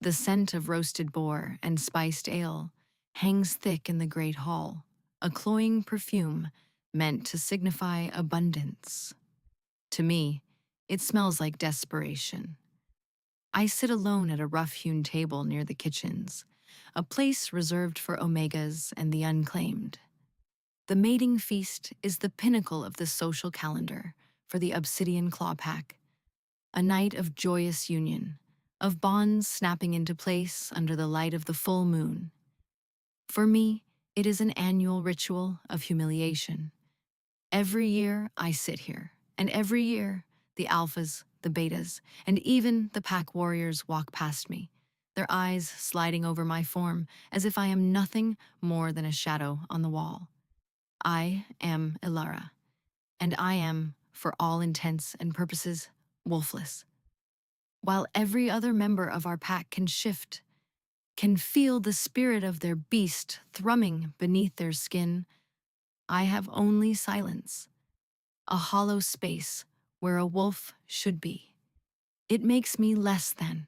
The scent of roasted boar and spiced ale hangs thick in the great hall, a cloying perfume meant to signify abundance. To me, it smells like desperation. I sit alone at a rough-hewn table near the kitchens, a place reserved for omegas and the unclaimed. The mating feast is the pinnacle of the social calendar for the Obsidian Clawpack, a night of joyous union, of bonds snapping into place under the light of the full moon. For me, it is an annual ritual of humiliation. Every year I sit here, and every year the alphas, the betas, and even the pack warriors walk past me, their eyes sliding over my form as if I am nothing more than a shadow on the wall. I am Ilara, and I am, for all intents and purposes, wolfless. While every other member of our pack can shift, can feel the spirit of their beast thrumming beneath their skin, I have only silence, a hollow space where a wolf should be. It makes me less than,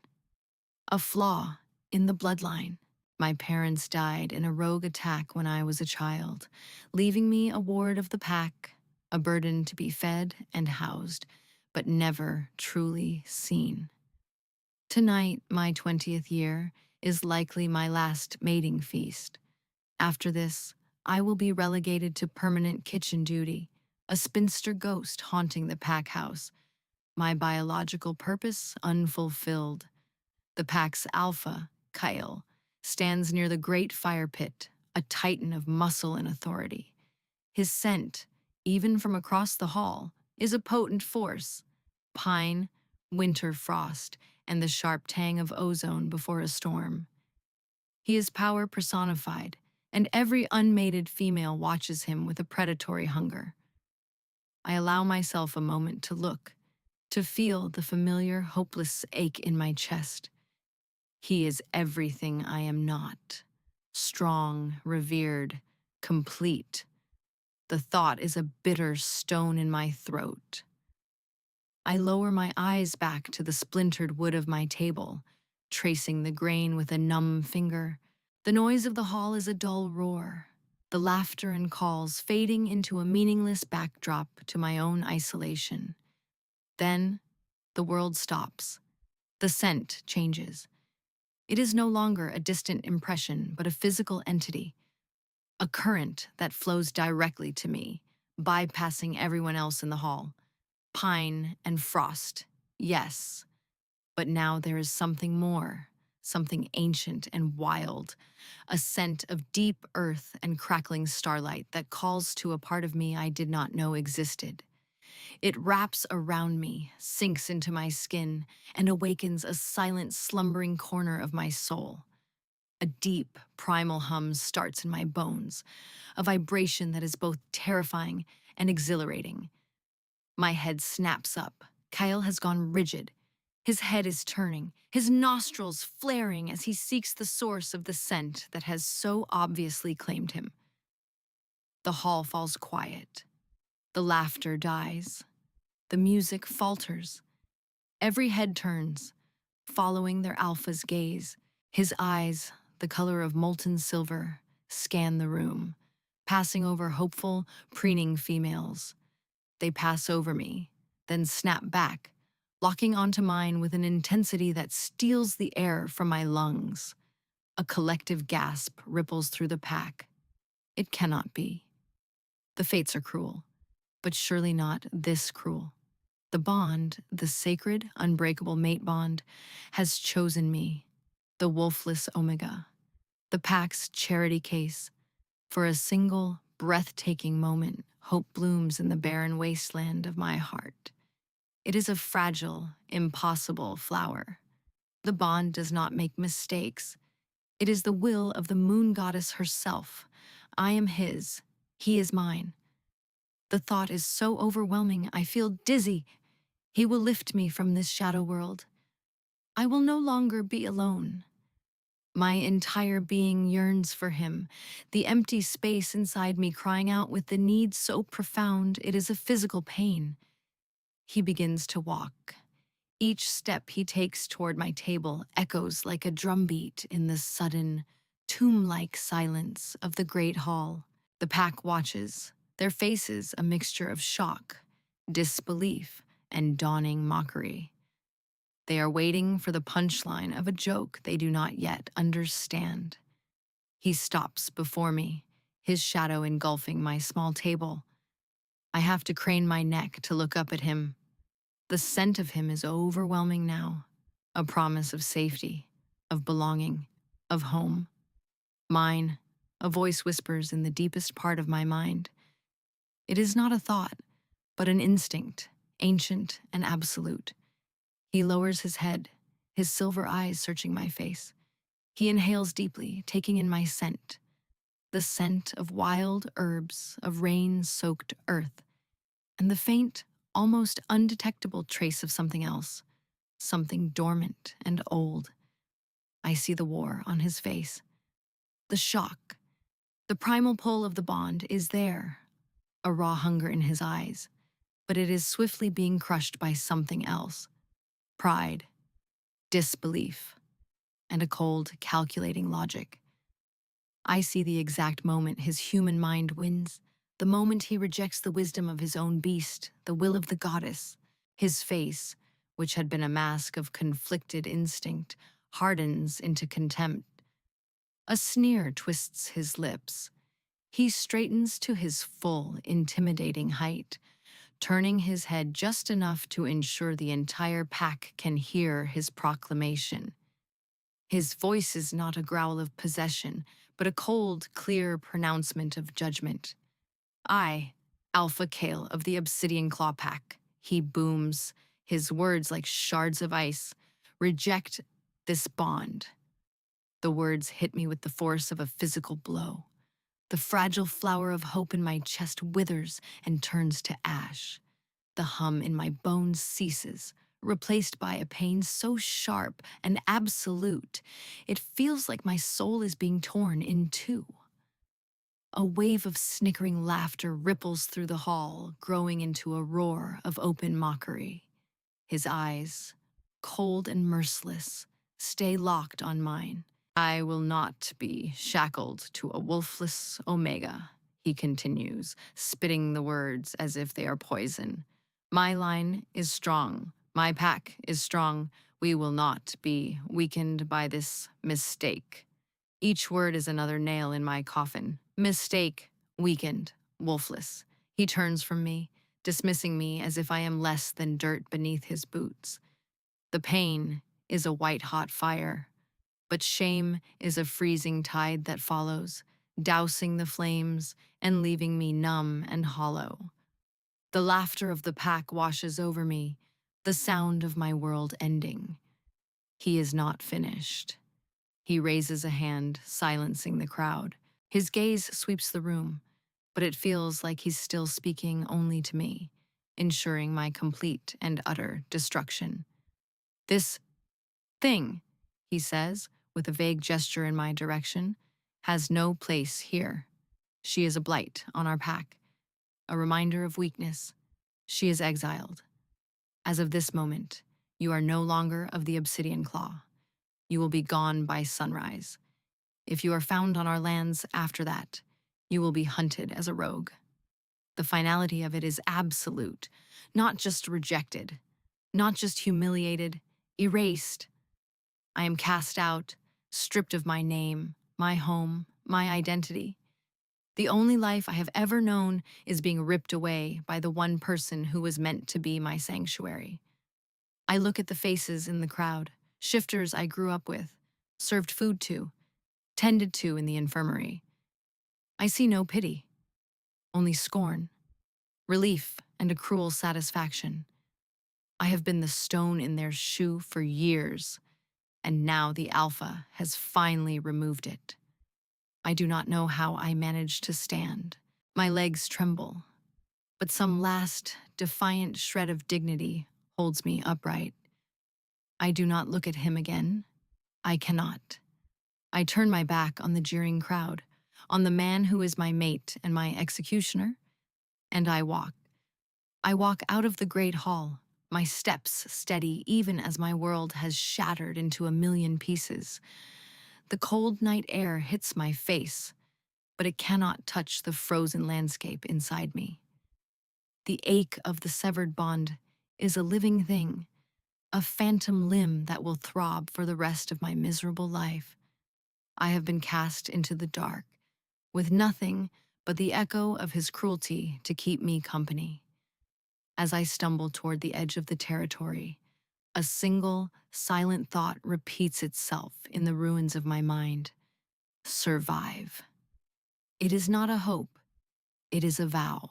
a flaw in the bloodline. My parents died in a rogue attack when I was a child, leaving me a ward of the pack, a burden to be fed and housed, but never truly seen. Tonight, my 20th year, is likely my last mating feast. After this, I will be relegated to permanent kitchen duty, a spinster ghost haunting the pack house, my biological purpose unfulfilled. The pack's alpha, Kyle, stands near the great fire pit, a titan of muscle and authority. His scent, even from across the hall, is a potent force. Pine, winter frost, and the sharp tang of ozone before a storm. He is power personified, and every unmated female watches him with a predatory hunger. I allow myself a moment to look, to feel the familiar, hopeless ache in my chest. He is everything I am not. Strong, revered, complete. The thought is a bitter stone in my throat. I lower my eyes back to the splintered wood of my table, tracing the grain with a numb finger. The noise of the hall is a dull roar, the laughter and calls fading into a meaningless backdrop to my own isolation. Then, the world stops. The scent changes. It is no longer a distant impression, but a physical entity, a current that flows directly to me, bypassing everyone else in the hall. Pine and frost, yes, but now there is something more, something ancient and wild, a scent of deep earth and crackling starlight that calls to a part of me I did not know existed. It wraps around me, sinks into my skin, and awakens a silent, slumbering corner of my soul. A deep, primal hum starts in my bones, a vibration that is both terrifying and exhilarating. My head snaps up. Kyle has gone rigid. His head is turning, his nostrils flaring as he seeks the source of the scent that has so obviously claimed him. The hall falls quiet. The laughter dies. The music falters. Every head turns, following their alpha's gaze. His eyes, the color of molten silver, scan the room, passing over hopeful, preening females. They pass over me, then snap back, locking onto mine with an intensity that steals the air from my lungs. A collective gasp ripples through the pack. It cannot be. The fates are cruel, but surely not this cruel. The bond, the sacred, unbreakable mate bond, has chosen me, the wolfless Omega, the pack's charity case. For a single, breathtaking moment, hope blooms in the barren wasteland of my heart. It is a fragile, impossible flower. The bond does not make mistakes. It is the will of the moon goddess herself. I am his. He is mine. The thought is so overwhelming, I feel dizzy. He will lift me from this shadow world. I will no longer be alone. My entire being yearns for him, the empty space inside me crying out with the need so profound it is a physical pain. He begins to walk. Each step he takes toward my table echoes like a drumbeat in the sudden, tomb-like silence of the great hall. The pack watches, their faces a mixture of shock, disbelief, and dawning mockery. They are waiting for the punchline of a joke they do not yet understand. He stops before me, his shadow engulfing my small table. I have to crane my neck to look up at him. The scent of him is overwhelming now, a promise of safety, of belonging, of home. Mine, a voice whispers in the deepest part of my mind. It is not a thought, but an instinct, ancient and absolute. He lowers his head, his silver eyes searching my face. He inhales deeply, taking in my scent, the scent of wild herbs, of rain-soaked earth, and the faint, almost undetectable trace of something else, something dormant and old. I see the war on his face. The shock, the primal pull of the bond is there, a raw hunger in his eyes, but it is swiftly being crushed by something else. Pride, disbelief, and a cold, calculating logic. I see the exact moment his human mind wins, the moment he rejects the wisdom of his own beast, the will of the goddess. His face, which had been a mask of conflicted instinct, hardens into contempt. A sneer twists his lips. He straightens to his full, intimidating height, turning his head just enough to ensure the entire pack can hear his proclamation. His voice is not a growl of possession, but a cold, clear pronouncement of judgment. I, Alpha Kale of the Obsidian Claw Pack, he booms, his words like shards of ice, reject this bond. The words hit me with the force of a physical blow. The fragile flower of hope in my chest withers and turns to ash. The hum in my bones ceases, replaced by a pain so sharp and absolute, it feels like my soul is being torn in two. A wave of snickering laughter ripples through the hall, growing into a roar of open mockery. His eyes, cold and merciless, stay locked on mine. I will not be shackled to a wolfless omega, he continues, spitting the words as if they are poison. My line is strong. My pack is strong. We will not be weakened by this mistake. Each word is another nail in my coffin. Mistake, weakened, wolfless. He turns from me, dismissing me as if I am less than dirt beneath his boots. The pain is a white-hot fire, but shame is a freezing tide that follows, dousing the flames and leaving me numb and hollow. The laughter of the pack washes over me, the sound of my world ending. He is not finished. He raises a hand, silencing the crowd. His gaze sweeps the room, but it feels like he's still speaking only to me, ensuring my complete and utter destruction. This thing, he says, with a vague gesture in my direction, has no place here. She is a blight on our pack, a reminder of weakness. She is exiled. As of this moment, you are no longer of the Obsidian Claw. You will be gone by sunrise. If you are found on our lands after that, you will be hunted as a rogue. The finality of it is absolute, not just rejected, not just humiliated, erased. I am cast out, stripped of my name, my home, my identity. The only life I have ever known is being ripped away by the one person who was meant to be my sanctuary. I look at the faces in the crowd, shifters I grew up with, served food to, tended to in the infirmary. I see no pity, only scorn, relief, and a cruel satisfaction. I have been the stone in their shoe for years, and now the Alpha has finally removed it. I do not know how I managed to stand. My legs tremble, but some last, defiant shred of dignity holds me upright. I do not look at him again. I cannot. I turn my back on the jeering crowd, on the man who is my mate and my executioner, and I walk. I walk out of the great hall, my steps steady even as my world has shattered into a million pieces. The cold night air hits my face, but it cannot touch the frozen landscape inside me. The ache of the severed bond is a living thing, a phantom limb that will throb for the rest of my miserable life. I have been cast into the dark, with nothing but the echo of his cruelty to keep me company. As I stumble toward the edge of the territory, a single, silent thought repeats itself in the ruins of my mind. Survive. It is not a hope, it is a vow.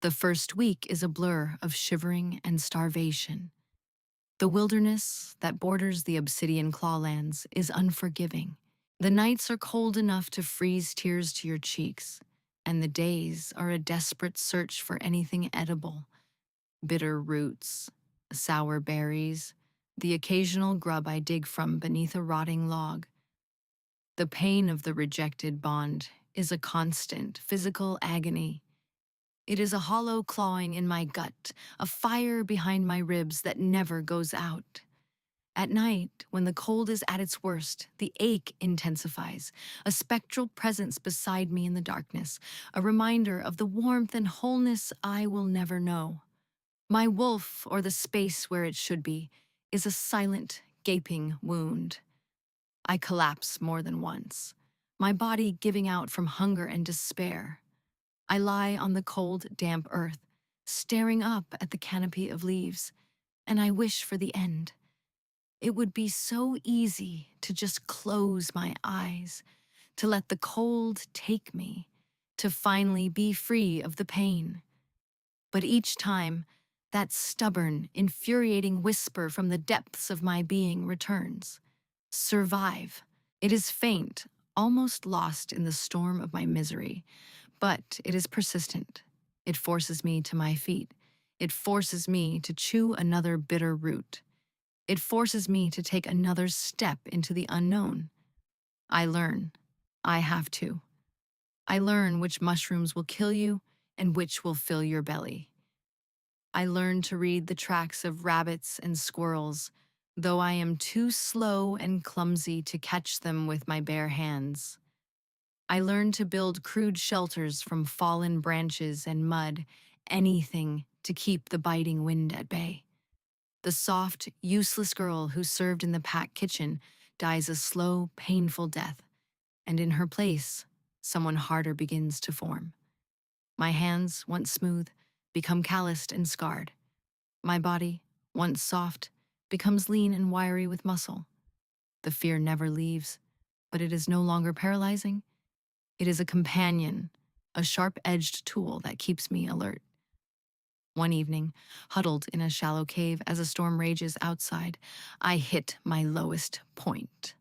The first week is a blur of shivering and starvation. The wilderness that borders the obsidian clawlands is unforgiving. The nights are cold enough to freeze tears to your cheeks, and the days are a desperate search for anything edible. Bitter roots, sour berries, the occasional grub I dig from beneath a rotting log. The pain of the rejected bond is a constant physical agony. It is a hollow clawing in my gut, a fire behind my ribs that never goes out. At night, when the cold is at its worst, the ache intensifies, a spectral presence beside me in the darkness, a reminder of the warmth and wholeness I will never know. My wolf, or the space where it should be, is a silent, gaping wound. I collapse more than once, my body giving out from hunger and despair. I lie on the cold, damp earth, staring up at the canopy of leaves, and I wish for the end. It would be so easy to just close my eyes, to let the cold take me, to finally be free of the pain. But each time, that stubborn, infuriating whisper from the depths of my being returns. Survive. It is faint, almost lost in the storm of my misery, but it is persistent. It forces me to my feet. It forces me to chew another bitter root. It forces me to take another step into the unknown. I learn. I have to. I learn which mushrooms will kill you and which will fill your belly. I learn to read the tracks of rabbits and squirrels, though I am too slow and clumsy to catch them with my bare hands. I learn to build crude shelters from fallen branches and mud, anything to keep the biting wind at bay. The soft, useless girl who served in the pack kitchen dies a slow, painful death, and in her place, someone harder begins to form. My hands, once smooth, become calloused and scarred. My body, once soft, becomes lean and wiry with muscle. The fear never leaves, but it is no longer paralyzing. It is a companion, a sharp-edged tool that keeps me alert. One evening, huddled in a shallow cave as a storm rages outside, I hit my lowest point.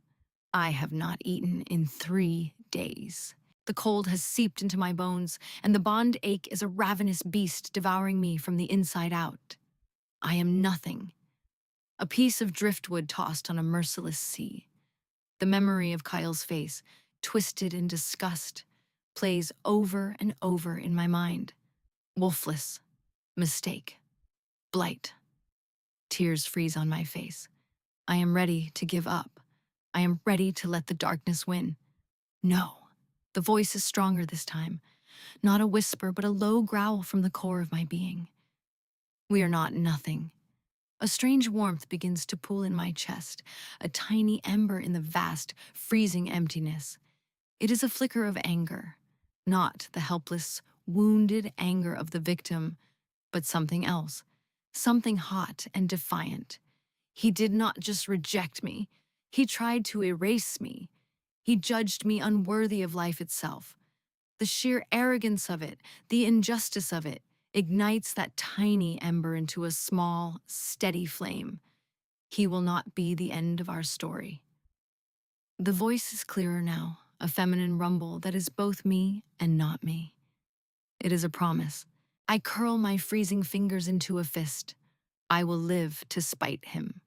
I have not eaten in 3 days. The cold has seeped into my bones, and the bond ache is a ravenous beast devouring me from the inside out. I am nothing. A piece of driftwood tossed on a merciless sea. The memory of Kyle's face, twisted in disgust, plays over and over in my mind. Wolfless. Mistake. Blight. Tears freeze on my face. I am ready to give up. I am ready to let the darkness win. No. The voice is stronger this time. Not a whisper, but a low growl from the core of my being. We are not nothing. A strange warmth begins to pool in my chest, a tiny ember in the vast, freezing emptiness. It is a flicker of anger, not the helpless, wounded anger of the victim, but something else, something hot and defiant. He did not just reject me, he tried to erase me. He judged me unworthy of life itself. The sheer arrogance of it, the injustice of it, ignites that tiny ember into a small, steady flame. He will not be the end of our story. The voice is clearer now, a feminine rumble that is both me and not me. It is a promise. I curl my freezing fingers into a fist. I will live to spite him.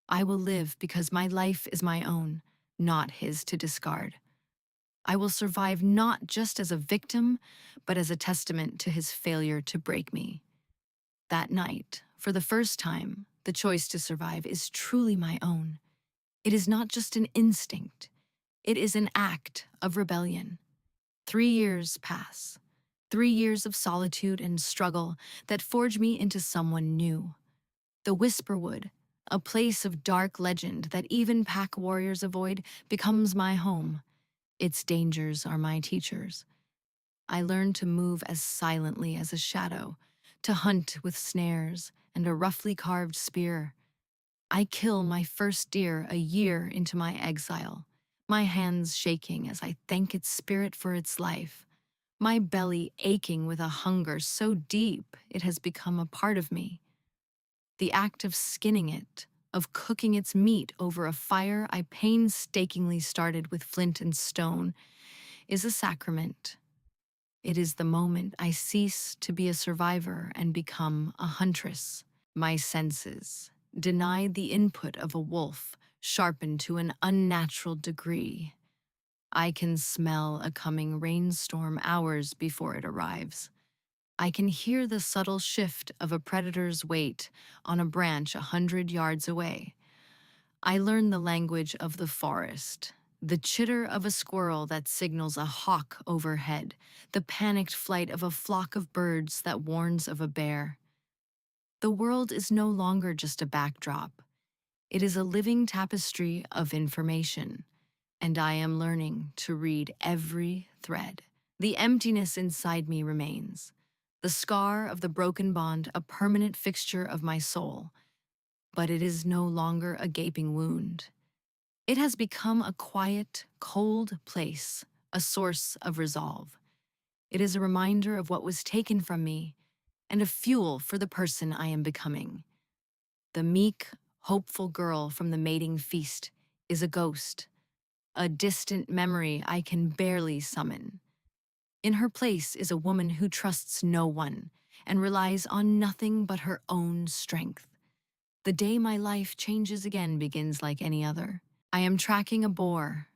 I will live because my life is my own, not his to discard. I will survive not just as a victim, but as a testament to his failure to break me. That night, for the first time, the choice to survive is truly my own. It is not just an instinct, it is an act of rebellion. 3 years pass. 3 years of solitude and struggle that forge me into someone new. The Whisperwood, a place of dark legend that even pack warriors avoid, becomes my home. Its dangers are my teachers. I learned to move as silently as a shadow, to hunt with snares and a roughly carved spear. I kill my first deer a year into my exile, my hands shaking as I thank its spirit for its life, my belly aching with a hunger so deep it has become a part of me. The act of skinning it, of cooking its meat over a fire I painstakingly started with flint and stone, is a sacrament. It is the moment I cease to be a survivor and become a huntress. My senses, denied the input of a wolf, sharpened to an unnatural degree. I can smell a coming rainstorm hours before it arrives. I can hear the subtle shift of a predator's weight on a branch 100 yards away. I learn the language of the forest, the chitter of a squirrel that signals a hawk overhead, the panicked flight of a flock of birds that warns of a bear. The world is no longer just a backdrop. It is a living tapestry of information, and I am learning to read every thread. The emptiness inside me remains, the scar of the broken bond a permanent fixture of my soul, but it is no longer a gaping wound. It has become a quiet, cold place, a source of resolve. It is a reminder of what was taken from me and a fuel for the person I am becoming. The meek, hopeful girl from the mating feast is a ghost, a distant memory I can barely summon. In her place is a woman who trusts no one and relies on nothing but her own strength. The day my life changes again begins like any other. I am tracking a boar,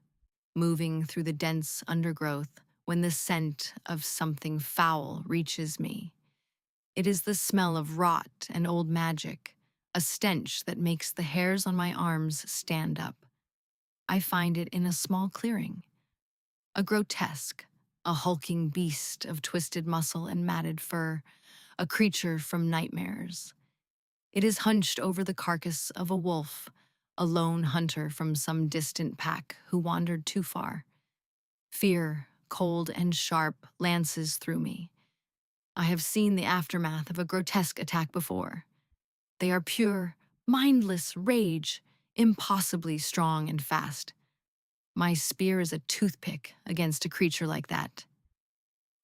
moving through the dense undergrowth when the scent of something foul reaches me. It is the smell of rot and old magic, a stench that makes the hairs on my arms stand up. I find it in a small clearing, a grotesque, a hulking beast of twisted muscle and matted fur, a creature from nightmares. It is hunched over the carcass of a wolf, a lone hunter from some distant pack who wandered too far. Fear, cold and sharp, lances through me. I have seen the aftermath of a grotesque attack before. They are pure, mindless rage, impossibly strong and fast. My spear is a toothpick against a creature like that.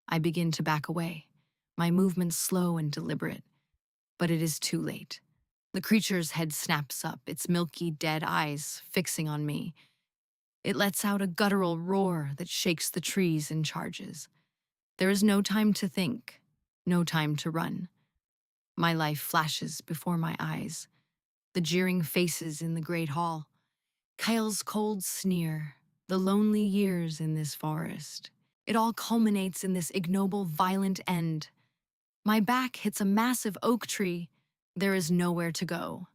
I begin to back away, my movements slow and deliberate, but it is too late. The creature's head snaps up, its milky, dead eyes fixing on me. It lets out a guttural roar that shakes the trees and charges. There is no time to think, no time to run. My life flashes before my eyes. The jeering faces in the great hall, Kyle's cold sneer, the lonely years in this forest. It all culminates in this ignoble, violent end. My back hits a massive oak tree. There is nowhere to go.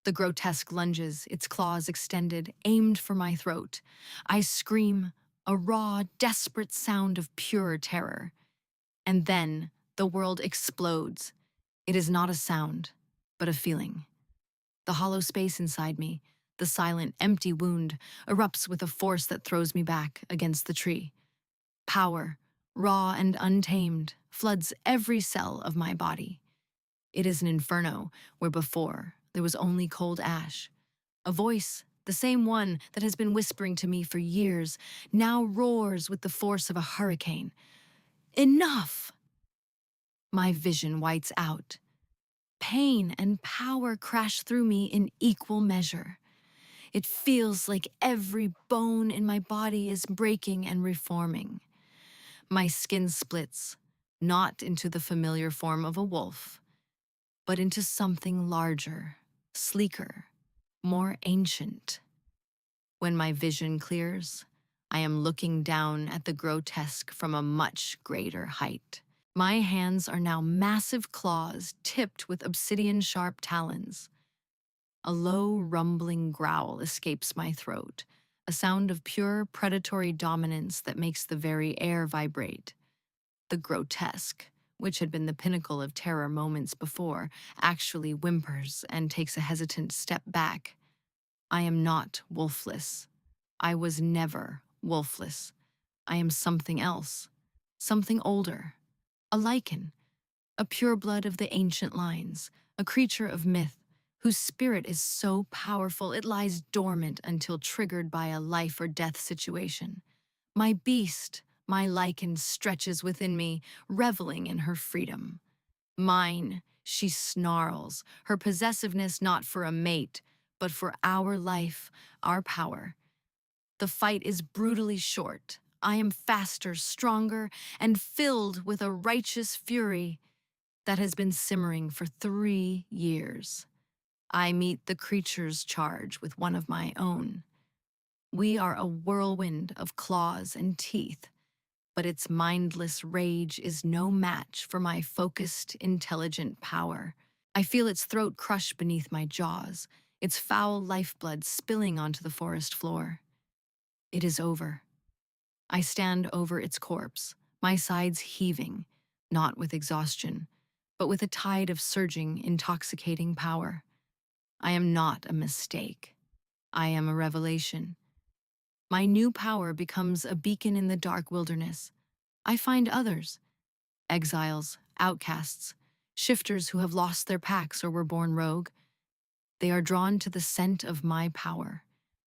The grotesque lunges, its claws extended, aimed for my throat. I scream, a raw, desperate sound of pure terror. And then the world explodes. It is not a sound, but a feeling. The hollow space inside me, the silent, empty wound, erupts with a force that throws me back against the tree. Power, raw and untamed, floods every cell of my body. It is an inferno where before there was only cold ash. A voice, the same one that has been whispering to me for years, now roars with the force of a hurricane. Enough! My vision whites out. Pain and power crash through me in equal measure. It feels like every bone in my body is breaking and reforming. My skin splits, not into the familiar form of a wolf, but into something larger, sleeker, more ancient. When my vision clears, I am looking down at the grotesque from a much greater height. My hands are now massive claws tipped with obsidian-sharp talons. A low, rumbling growl escapes my throat, a sound of pure predatory dominance that makes the very air vibrate. The grotesque, which had been the pinnacle of terror moments before, actually whimpers and takes a hesitant step back. I am not wolfless. I was never wolfless. I am something else, something older, a lichen, a pureblood of the ancient lines, a creature of myth, whose spirit is so powerful it lies dormant until triggered by a life or death situation. My beast, my lichen stretches within me, reveling in her freedom. Mine, she snarls, her possessiveness not for a mate, but for our life, our power. The fight is brutally short. I am faster, stronger, and filled with a righteous fury that has been simmering for 3 years. I meet the creature's charge with one of my own. We are a whirlwind of claws and teeth, but its mindless rage is no match for my focused, intelligent power. I feel its throat crush beneath my jaws, its foul lifeblood spilling onto the forest floor. It is over. I stand over its corpse, my sides heaving, not with exhaustion, but with a tide of surging, intoxicating power. I am not a mistake. I am a revelation. My new power becomes a beacon in the dark wilderness. I find others, exiles, outcasts, shifters who have lost their packs or were born rogue. They are drawn to the scent of my power,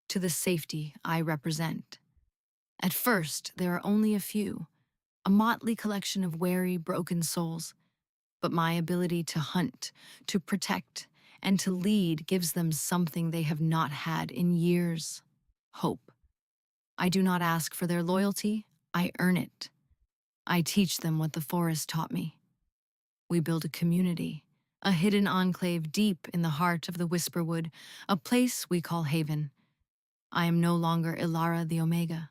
to the safety I represent. At first, there are only a few, a motley collection of wary, broken souls. But my ability to hunt, to protect, and to lead gives them something they have not had in years: hope. I do not ask for their loyalty, I earn it. I teach them what the forest taught me. We build a community, a hidden enclave deep in the heart of the Whisperwood, a place we call Haven. I am no longer Ilara the Omega.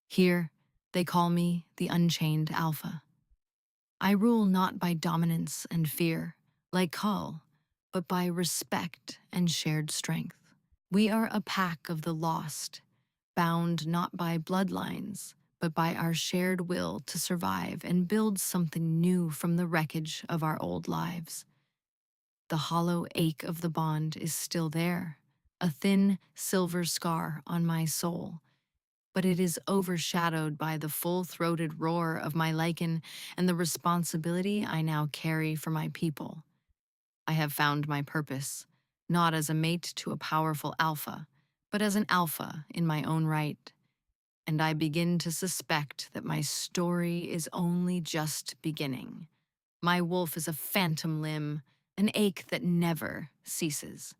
Here, they call me the Unchained Alpha. I rule not by dominance and fear, like Kull, but by respect and shared strength. We are a pack of the lost, bound not by bloodlines, but by our shared will to survive and build something new from the wreckage of our old lives. The hollow ache of the bond is still there, a thin silver scar on my soul, but it is overshadowed by the full-throated roar of my lichen and the responsibility I now carry for my people. I have found my purpose, not as a mate to a powerful alpha, but as an alpha in my own right. And I begin to suspect that my story is only just beginning. My wolf is a phantom limb, an ache that never ceases.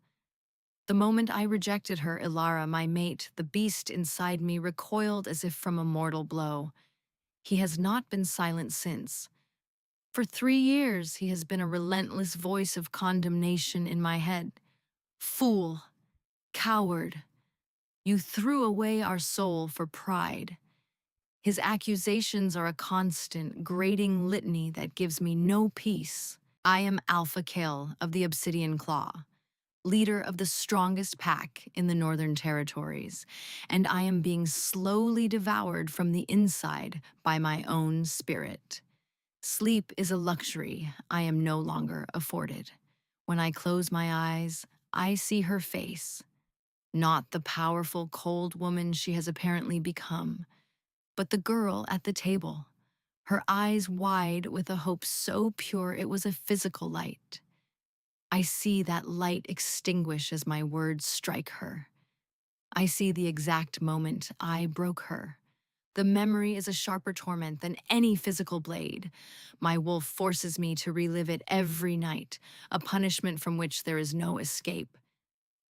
The moment I rejected her, Ilara, my mate, the beast inside me recoiled as if from a mortal blow. He has not been silent since. For 3 years, he has been a relentless voice of condemnation in my head. Fool, coward, you threw away our soul for pride. His accusations are a constant, grating litany that gives me no peace. I am Alpha Kale of the Obsidian Claw, leader of the strongest pack in the Northern Territories, and I am being slowly devoured from the inside by my own spirit. Sleep is a luxury I am no longer afforded. When I close my eyes, I see her face, not the powerful, cold woman she has apparently become, but the girl at the table, her eyes wide with a hope so pure it was a physical light. I see that light extinguish as my words strike her. I see the exact moment I broke her. The memory is a sharper torment than any physical blade. My wolf forces me to relive it every night, a punishment from which there is no escape.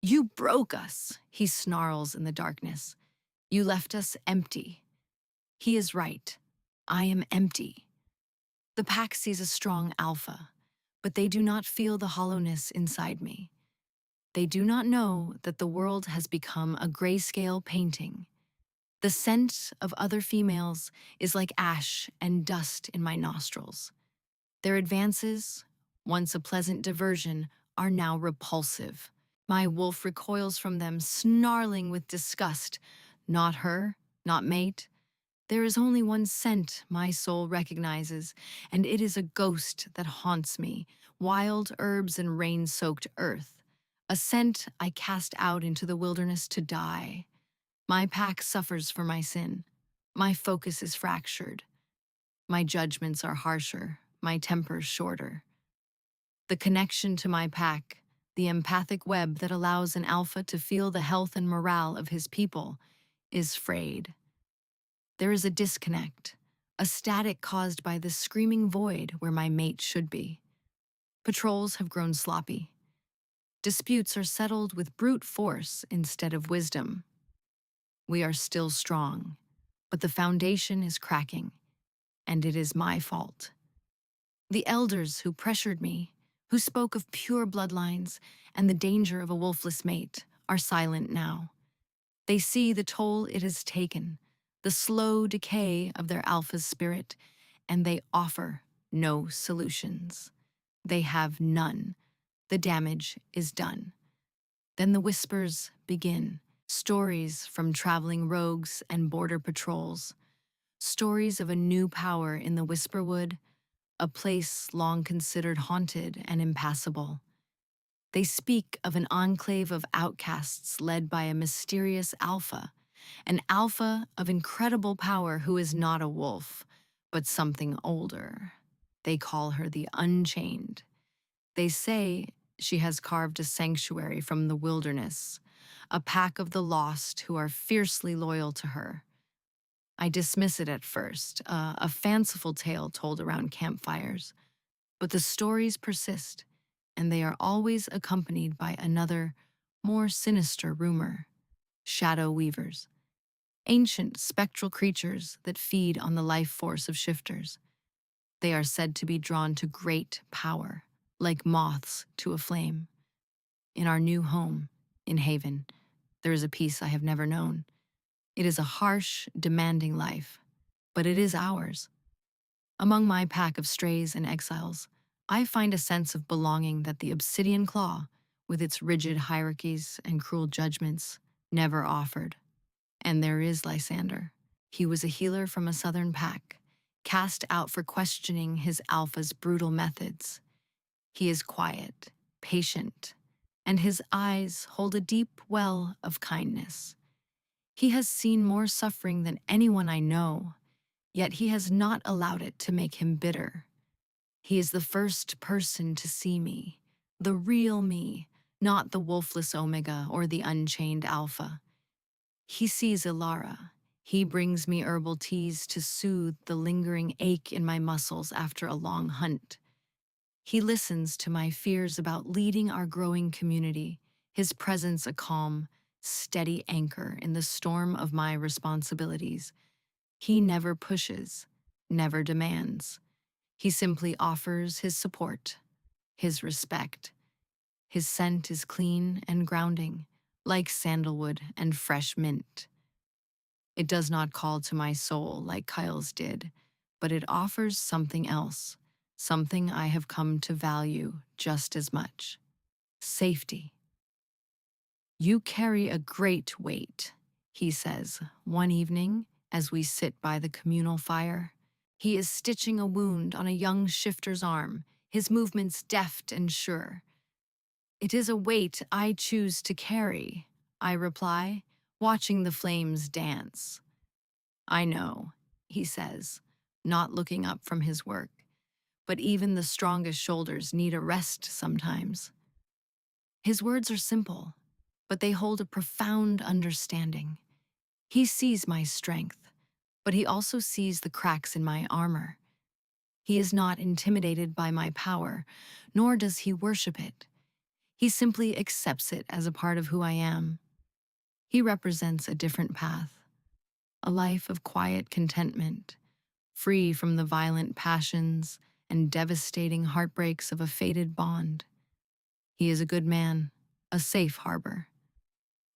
You broke us, he snarls in the darkness. You left us empty. He is right. I am empty. The pack sees a strong alpha, but they do not feel the hollowness inside me. They do not know that the world has become a grayscale painting. The scent of other females is like ash and dust in my nostrils. Their advances, once a pleasant diversion, are now repulsive. My wolf recoils from them, snarling with disgust. Not her, not mate. There is only one scent my soul recognizes, and it is a ghost that haunts me, wild herbs and rain-soaked earth. A scent I cast out into the wilderness to die. My pack suffers for my sin. My focus is fractured. My judgments are harsher, my temper shorter. The connection to my pack, the empathic web that allows an alpha to feel the health and morale of his people, is frayed. There is a disconnect, a static caused by the screaming void where my mate should be. Patrols have grown sloppy. Disputes are settled with brute force instead of wisdom. We are still strong, but the foundation is cracking, and it is my fault. The elders who pressured me, who spoke of pure bloodlines and the danger of a wolfless mate, are silent now. They see the toll it has taken, the slow decay of their alpha's spirit, and they offer no solutions. They have none. The damage is done. Then the whispers begin, stories from traveling rogues and border patrols, stories of a new power in the Whisperwood, a place long considered haunted and impassable. They speak of an enclave of outcasts led by a mysterious alpha, an alpha of incredible power who is not a wolf, but something older. They call her the Unchained. They say she has carved a sanctuary from the wilderness, a pack of the lost who are fiercely loyal to her. I dismiss it at first, a fanciful tale told around campfires, but the stories persist, and they are always accompanied by another, more sinister rumor: shadow weavers, ancient spectral creatures that feed on the life force of shifters. They are said to be drawn to great power, like moths to a flame. In our new home, in Haven, there is a peace I have never known. It is a harsh, demanding life, but it is ours. Among my pack of strays and exiles, I find a sense of belonging that the Obsidian Claw, with its rigid hierarchies and cruel judgments, never offered. And there is Lysander. He was a healer from a southern pack, cast out for questioning his alpha's brutal methods. He is quiet, patient, and his eyes hold a deep well of kindness. He has seen more suffering than anyone I know, yet he has not allowed it to make him bitter. He is the first person to see me, the real me, not the wolfless Omega or the unchained Alpha. He sees Ilara. He brings me herbal teas to soothe the lingering ache in my muscles after a long hunt. He listens to my fears about leading our growing community, his presence a calm, steady anchor in the storm of my responsibilities. He never pushes, never demands. He simply offers his support, his respect. His scent is clean and grounding, like sandalwood and fresh mint. It does not call to my soul like Kyle's did, but it offers something else, something I have come to value just as much: safety. You carry a great weight, he says, one evening as we sit by the communal fire. He is stitching a wound on a young shifter's arm, his movements deft and sure. It is a weight I choose to carry, I reply, watching the flames dance. I know, he says, not looking up from his work, but even the strongest shoulders need a rest sometimes. His words are simple, but they hold a profound understanding. He sees my strength, but he also sees the cracks in my armor. He is not intimidated by my power, nor does he worship it. He simply accepts it as a part of who I am. He represents a different path, a life of quiet contentment, free from the violent passions and devastating heartbreaks of a fated bond. He is a good man, a safe harbor.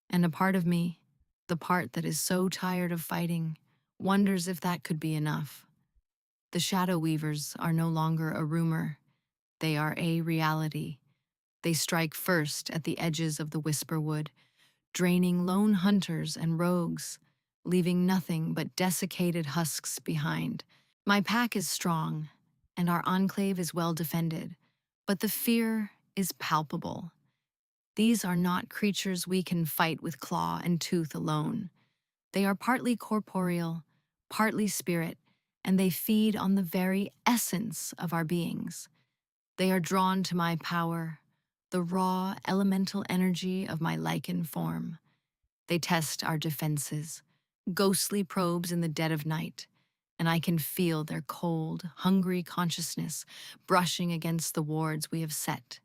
And a part of me, the part that is so tired of fighting, wonders if that could be enough. The Shadow Weavers are no longer a rumor, they are a reality. They strike first at the edges of the Whisperwood, draining lone hunters and rogues, leaving nothing but desiccated husks behind. My pack is strong, and our enclave is well defended, but the fear is palpable. These are not creatures we can fight with claw and tooth alone. They are partly corporeal, partly spirit, and they feed on the very essence of our beings. They are drawn to my power, the raw elemental energy of my lichen form. They test our defenses, ghostly probes in the dead of night, and I can feel their cold, hungry consciousness brushing against the wards we have set.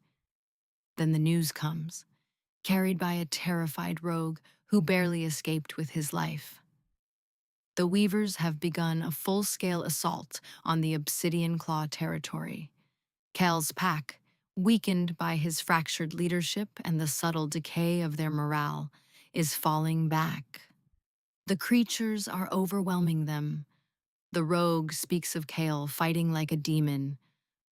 Then the news comes, carried by a terrified rogue who barely escaped with his life. The Weavers have begun a full-scale assault on the Obsidian Claw territory. Kel's pack, weakened by his fractured leadership and the subtle decay of their morale, is falling back. The creatures are overwhelming them. The rogue speaks of Kale fighting like a demon,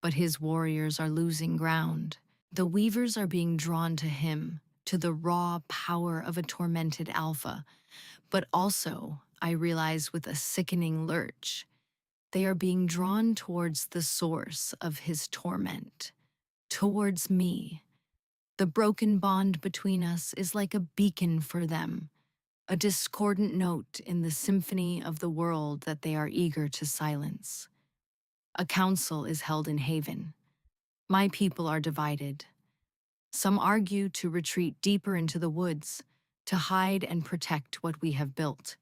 but his warriors are losing ground. The Weavers are being drawn to him, to the raw power of a tormented alpha, but also, I realize with a sickening lurch, they are being drawn towards the source of his torment, towards me. The broken bond between us is like a beacon for them, a discordant note in the symphony of the world that they are eager to silence. A council is held in Haven. My people are divided. Some argue to retreat deeper into the woods, to hide and protect what we have built.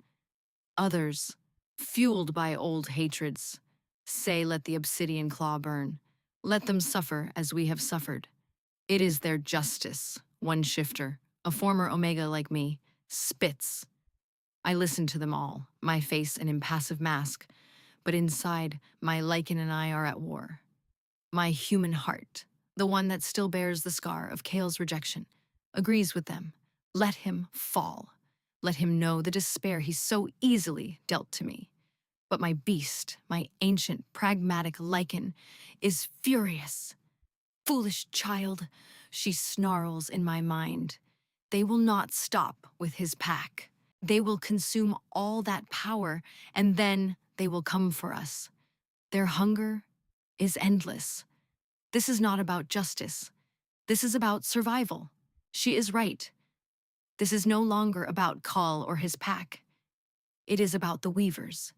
Others, fueled by old hatreds, say let the Obsidian Claw burn. Let them suffer as we have suffered. It is their justice, one shifter, a former Omega like me, spits. I listen to them all, my face an impassive mask, but inside, my lichen and I are at war. My human heart, the one that still bears the scar of Kale's rejection, agrees with them. Let him fall. Let him know the despair he so easily dealt to me. But my beast, my ancient, pragmatic lichen, is furious. Foolish child, she snarls in my mind. They will not stop with his pack. They will consume all that power, and then they will come for us. Their hunger is endless. This is not about justice. This is about survival. She is right. This is no longer about Kal or his pack. It is about the Weavers.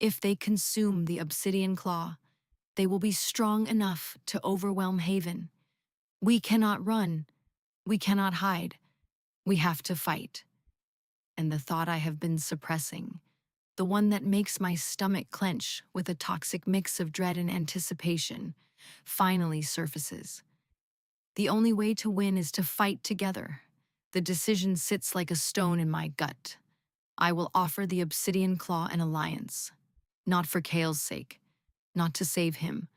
If they consume the Obsidian Claw, they will be strong enough to overwhelm Haven. We cannot run. We cannot hide. We have to fight. And the thought I have been suppressing, the one that makes my stomach clench with a toxic mix of dread and anticipation, finally surfaces. The only way to win is to fight together. The decision sits like a stone in my gut. I will offer the Obsidian Claw an alliance. Not for Kale's sake, not to save him,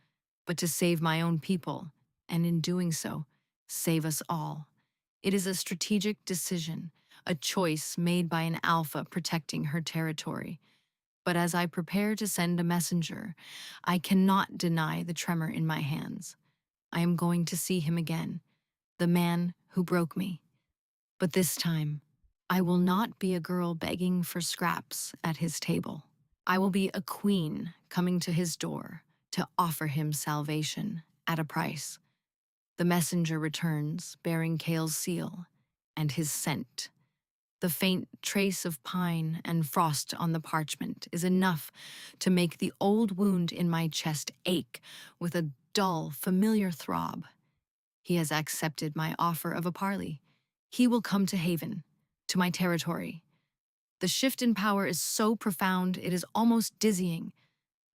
but to save my own people, and in doing so, save us all. It is a strategic decision, a choice made by an alpha protecting her territory. But as I prepare to send a messenger, I cannot deny the tremor in my hands. I am going to see him again, the man who broke me. But this time, I will not be a girl begging for scraps at his table. I will be a queen coming to his door to offer him salvation at a price. The messenger returns, bearing Kale's seal and his scent. The faint trace of pine and frost on the parchment is enough to make the old wound in my chest ache with a dull, familiar throb. He has accepted my offer of a parley. He will come to Haven, to my territory. The shift in power is so profound it is almost dizzying.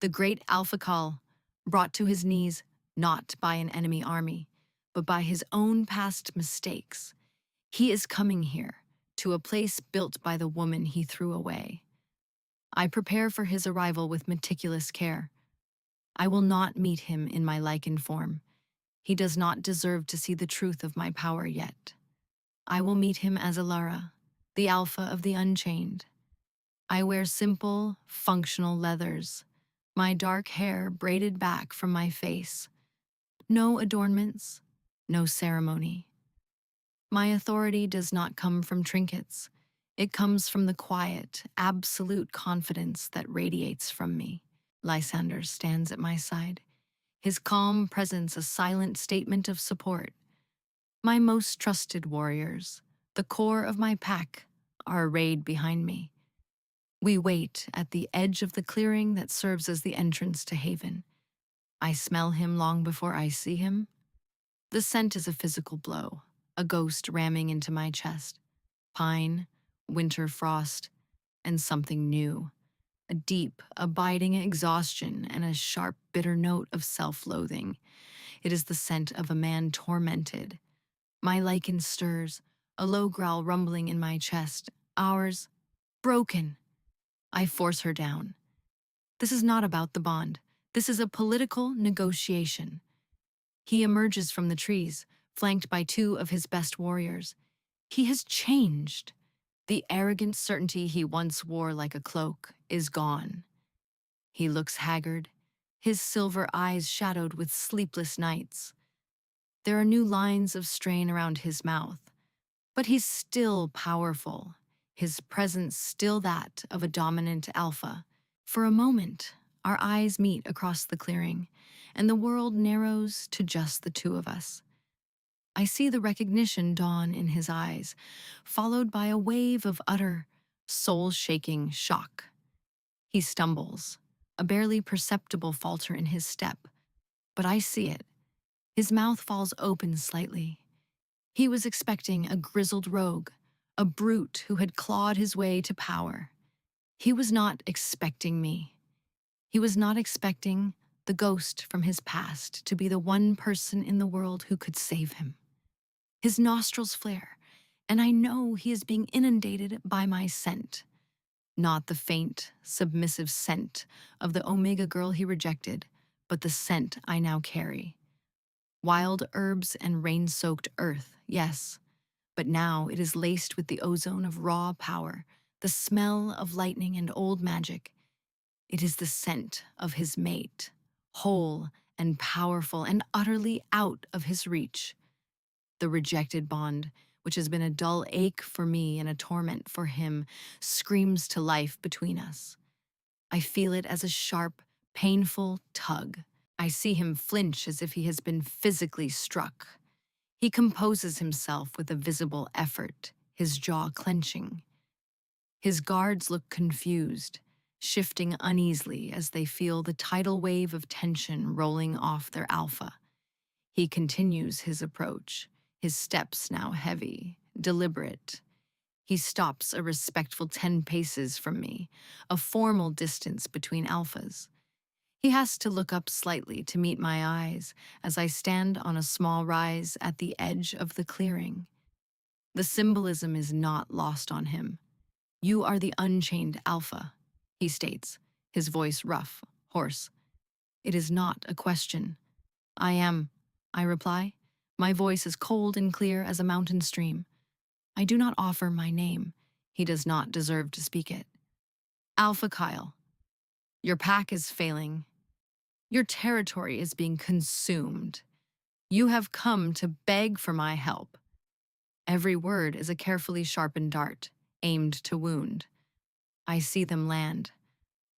The great Alpha Kal, brought to his knees not by an enemy army, but by his own past mistakes. He is coming here, to a place built by the woman he threw away. I prepare for his arrival with meticulous care. I will not meet him in my lichen form. He does not deserve to see the truth of my power yet. I will meet him as Alara, the Alpha of the Unchained. I wear simple, functional leathers, my dark hair braided back from my face. No adornments, no ceremony. My authority does not come from trinkets. It comes from the quiet, absolute confidence that radiates from me. Lysander stands at my side, his calm presence a silent statement of support. My most trusted warriors, the core of my pack, are arrayed behind me. We wait at the edge of the clearing that serves as the entrance to Haven. I smell him long before I see him. The scent is a physical blow, a ghost ramming into my chest. Pine, winter frost, and something new. A deep, abiding exhaustion and a sharp, bitter note of self-loathing. It is the scent of a man tormented. My lichen stirs, a low growl rumbling in my chest. Ours, broken. I force her down. This is not about the bond. This is a political negotiation. He emerges from the trees, flanked by two of his best warriors. He has changed. The arrogant certainty he once wore like a cloak is gone. He looks haggard, his silver eyes shadowed with sleepless nights. There are new lines of strain around his mouth, but he's still powerful, his presence still that of a dominant alpha. For a moment, our eyes meet across the clearing, and the world narrows to just the two of us. I see the recognition dawn in his eyes, followed by a wave of utter, soul-shaking shock. He stumbles, a barely perceptible falter in his step, but I see it. His mouth falls open slightly. He was expecting a grizzled rogue, a brute who had clawed his way to power. He was not expecting me. He was not expecting the ghost from his past to be the one person in the world who could save him. His nostrils flare, and I know he is being inundated by my scent. Not the faint, submissive scent of the Omega girl he rejected, but the scent I now carry. Wild herbs and rain-soaked earth, yes, but now it is laced with the ozone of raw power, the smell of lightning and old magic. It is the scent of his mate, whole and powerful and utterly out of his reach. The rejected bond, which has been a dull ache for me and a torment for him, screams to life between us. I feel it as a sharp, painful tug. I see him flinch as if he has been physically struck. He composes himself with a visible effort, his jaw clenching. His guards look confused, shifting uneasily as they feel the tidal wave of tension rolling off their alpha. He continues his approach, his steps now heavy, deliberate. He stops a respectful 10 paces from me, a formal distance between alphas. He has to look up slightly to meet my eyes as I stand on a small rise at the edge of the clearing. The symbolism is not lost on him. You are the unchained alpha, he states, his voice rough, hoarse. It is not a question. I am, I reply, my voice as cold and clear as a mountain stream. I do not offer my name. He does not deserve to speak it. Alpha Kyle, your pack is failing. Your territory is being consumed. You have come to beg for my help. Every word is a carefully sharpened dart, aimed to wound. I see them land.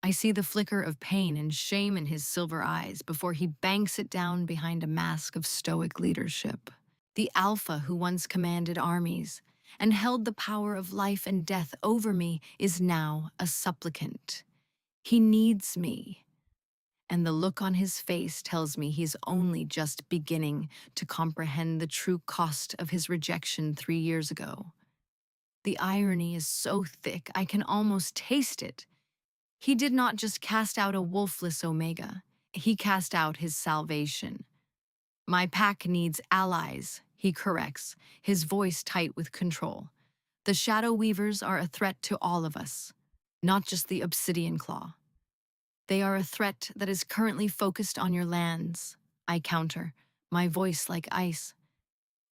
I see the flicker of pain and shame in his silver eyes before he banks it down behind a mask of stoic leadership. The alpha who once commanded armies and held the power of life and death over me is now a supplicant. He needs me. And the look on his face tells me he's only just beginning to comprehend the true cost of his rejection 3 years ago. The irony is so thick I can almost taste it. He did not just cast out a wolfless Omega, he cast out his salvation. My pack needs allies, he corrects, his voice tight with control. The Shadow Weavers are a threat to all of us, not just the Obsidian Claw. They are a threat that is currently focused on your lands, I counter, my voice like ice.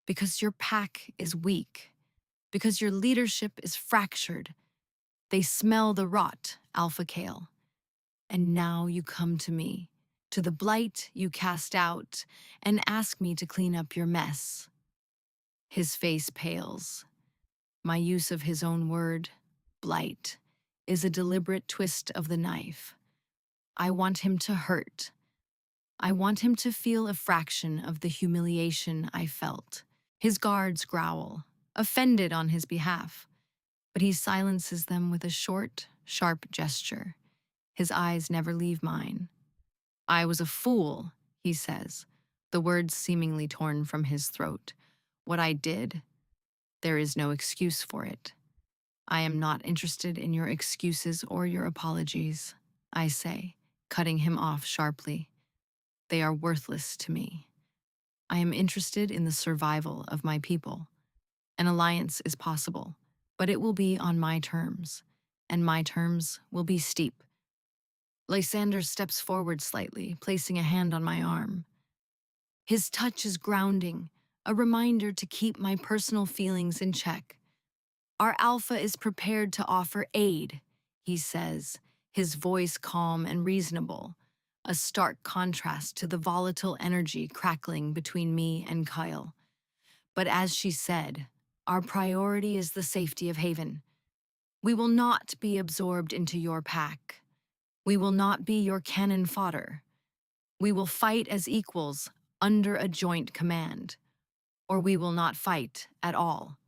Because your pack is weak, because your leadership is fractured. They smell the rot, Alpha Kale. And now you come to me, to the blight you cast out, and ask me to clean up your mess. His face pales. My use of his own word, blight, is a deliberate twist of the knife. I want him to hurt. I want him to feel a fraction of the humiliation I felt. His guards growl, offended on his behalf, but he silences them with a short, sharp gesture. His eyes never leave mine. I was a fool, he says, the words seemingly torn from his throat. What I did, there is no excuse for it. I am not interested in your excuses or your apologies, I say, cutting him off sharply. They are worthless to me. I am interested in the survival of my people. An alliance is possible, but it will be on my terms, and my terms will be steep. Lysander steps forward slightly, placing a hand on my arm. His touch is grounding, a reminder to keep my personal feelings in check. Our Alpha is prepared to offer aid, he says, his voice calm and reasonable, a stark contrast to the volatile energy crackling between me and Kyle. But as she said, our priority is the safety of Haven. We will not be absorbed into your pack. We will not be your cannon fodder. We will fight as equals under a joint command, or we will not fight at all.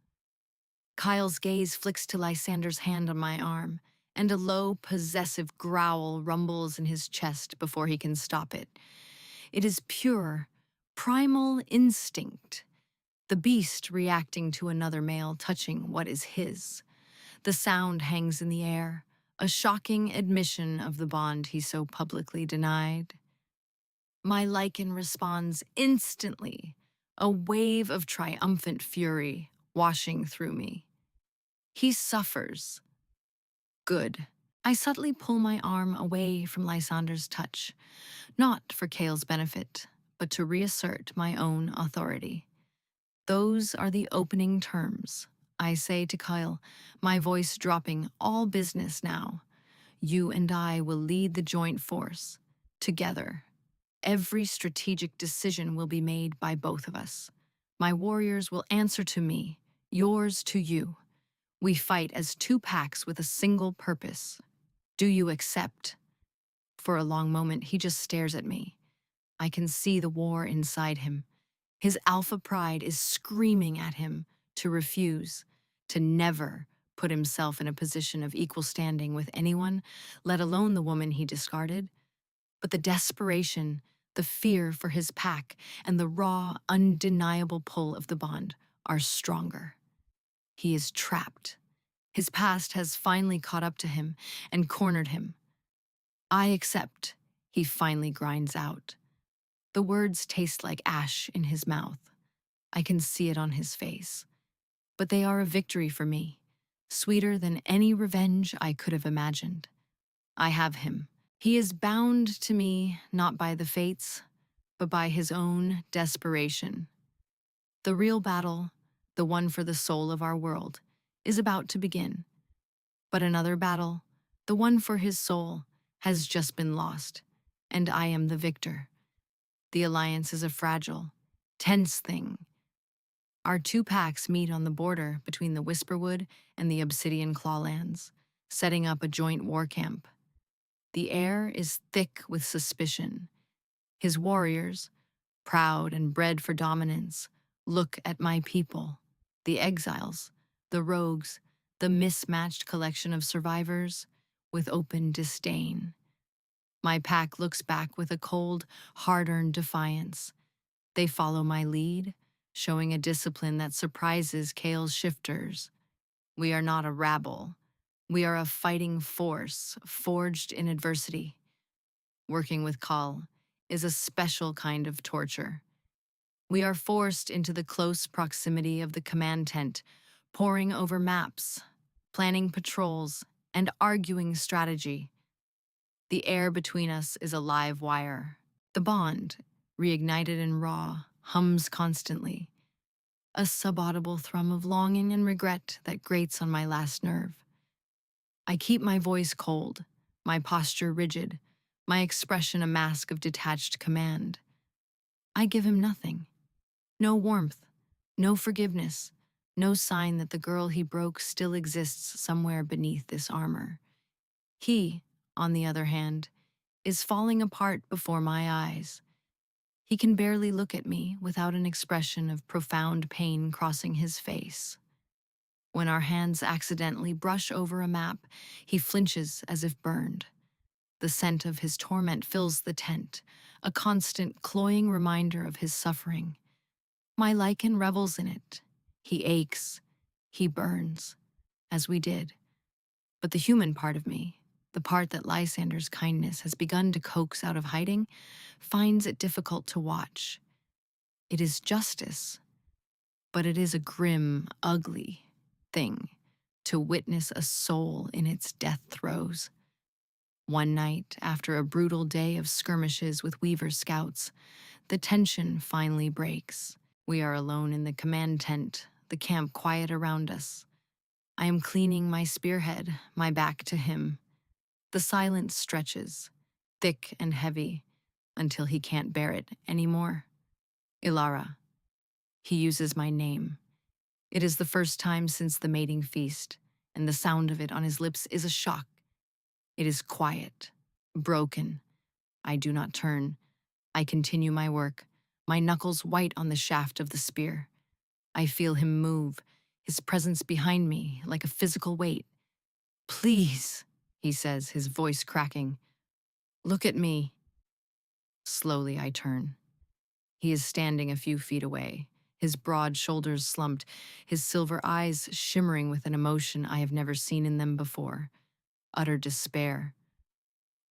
Kyle's gaze flicks to Lysander's hand on my arm, and a low, possessive growl rumbles in his chest before he can stop it. It is pure, primal instinct, the beast reacting to another male touching what is his. The sound hangs in the air, a shocking admission of the bond he so publicly denied. My Lycan responds instantly, a wave of triumphant fury washing through me. He suffers. Good. I subtly pull my arm away from Lysander's touch, not for Kale's benefit, but to reassert my own authority. Those are the opening terms, I say to Kyle, my voice dropping all business now. You and I will lead the joint force, together. Every strategic decision will be made by both of us. My warriors will answer to me, yours to you. We fight as two packs with a single purpose. Do you accept? For a long moment, he just stares at me. I can see the war inside him. His alpha pride is screaming at him to refuse, to never put himself in a position of equal standing with anyone, let alone the woman he discarded. But the desperation, the fear for his pack, and the raw, undeniable pull of the bond are stronger. He is trapped. His past has finally caught up to him and cornered him. I accept, he finally grinds out. The words taste like ash in his mouth. I can see it on his face. But they are a victory for me, sweeter than any revenge I could have imagined. I have him. He is bound to me not by the fates, but by his own desperation. The real battle, the one for the soul of our world, is about to begin. But another battle, the one for his soul, has just been lost, and I am the victor. The alliance is a fragile, tense thing. Our two packs meet on the border between the Whisperwood and the Obsidian Clawlands, setting up a joint war camp. The air is thick with suspicion. His warriors, proud and bred for dominance, look at my people, the exiles, the rogues, the mismatched collection of survivors, with open disdain. My pack looks back with a cold, hard-earned defiance. They follow my lead, showing a discipline that surprises Kale's shifters. We are not a rabble. We are a fighting force, forged in adversity. Working with Kal is a special kind of torture. We are forced into the close proximity of the command tent, poring over maps, planning patrols, and arguing strategy. The air between us is a live wire. The bond, reignited and raw, hums constantly. A subaudible thrum of longing and regret that grates on my last nerve. I keep my voice cold, my posture rigid, my expression a mask of detached command. I give him nothing. No warmth, no forgiveness, no sign that the girl he broke still exists somewhere beneath this armor. He, on the other hand, is falling apart before my eyes. He can barely look at me without an expression of profound pain crossing his face. When our hands accidentally brush over a map, he flinches as if burned. The scent of his torment fills the tent, a constant, cloying reminder of his suffering. My lichen revels in it. He aches, he burns, as we did. But the human part of me, the part that Lysander's kindness has begun to coax out of hiding, finds it difficult to watch. It is justice, but it is a grim, ugly thing to witness a soul in its death throes. One night, after a brutal day of skirmishes with Weaver scouts, the tension finally breaks. We are alone in the command tent, the camp quiet around us. I am cleaning my spearhead, my back to him. The silence stretches, thick and heavy, until he can't bear it anymore. Ilara. He uses my name. It is the first time since the mating feast, and the sound of it on his lips is a shock. It is quiet, broken. I do not turn. I continue my work, my knuckles white on the shaft of the spear. I feel him move, his presence behind me like a physical weight. Please, he says, his voice cracking. Look at me. Slowly I turn. He is standing a few feet away, his broad shoulders slumped, his silver eyes shimmering with an emotion I have never seen in them before. Utter despair.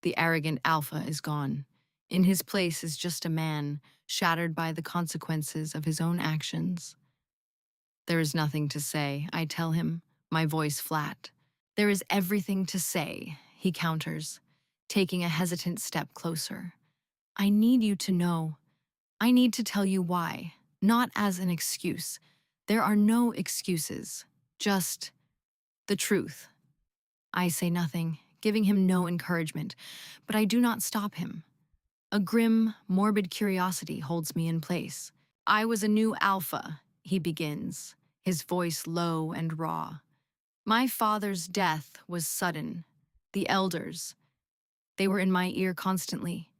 The arrogant alpha is gone. In his place is just a man, shattered by the consequences of his own actions. There is nothing to say, I tell him, my voice flat. There is everything to say, he counters, taking a hesitant step closer. I need you to know. I need to tell you why, not as an excuse. There are no excuses, just the truth. I say nothing, giving him no encouragement, but I do not stop him. A grim, morbid curiosity holds me in place. I was a new alpha, he begins, his voice low and raw. My father's death was sudden. The elders, they were in my ear constantly.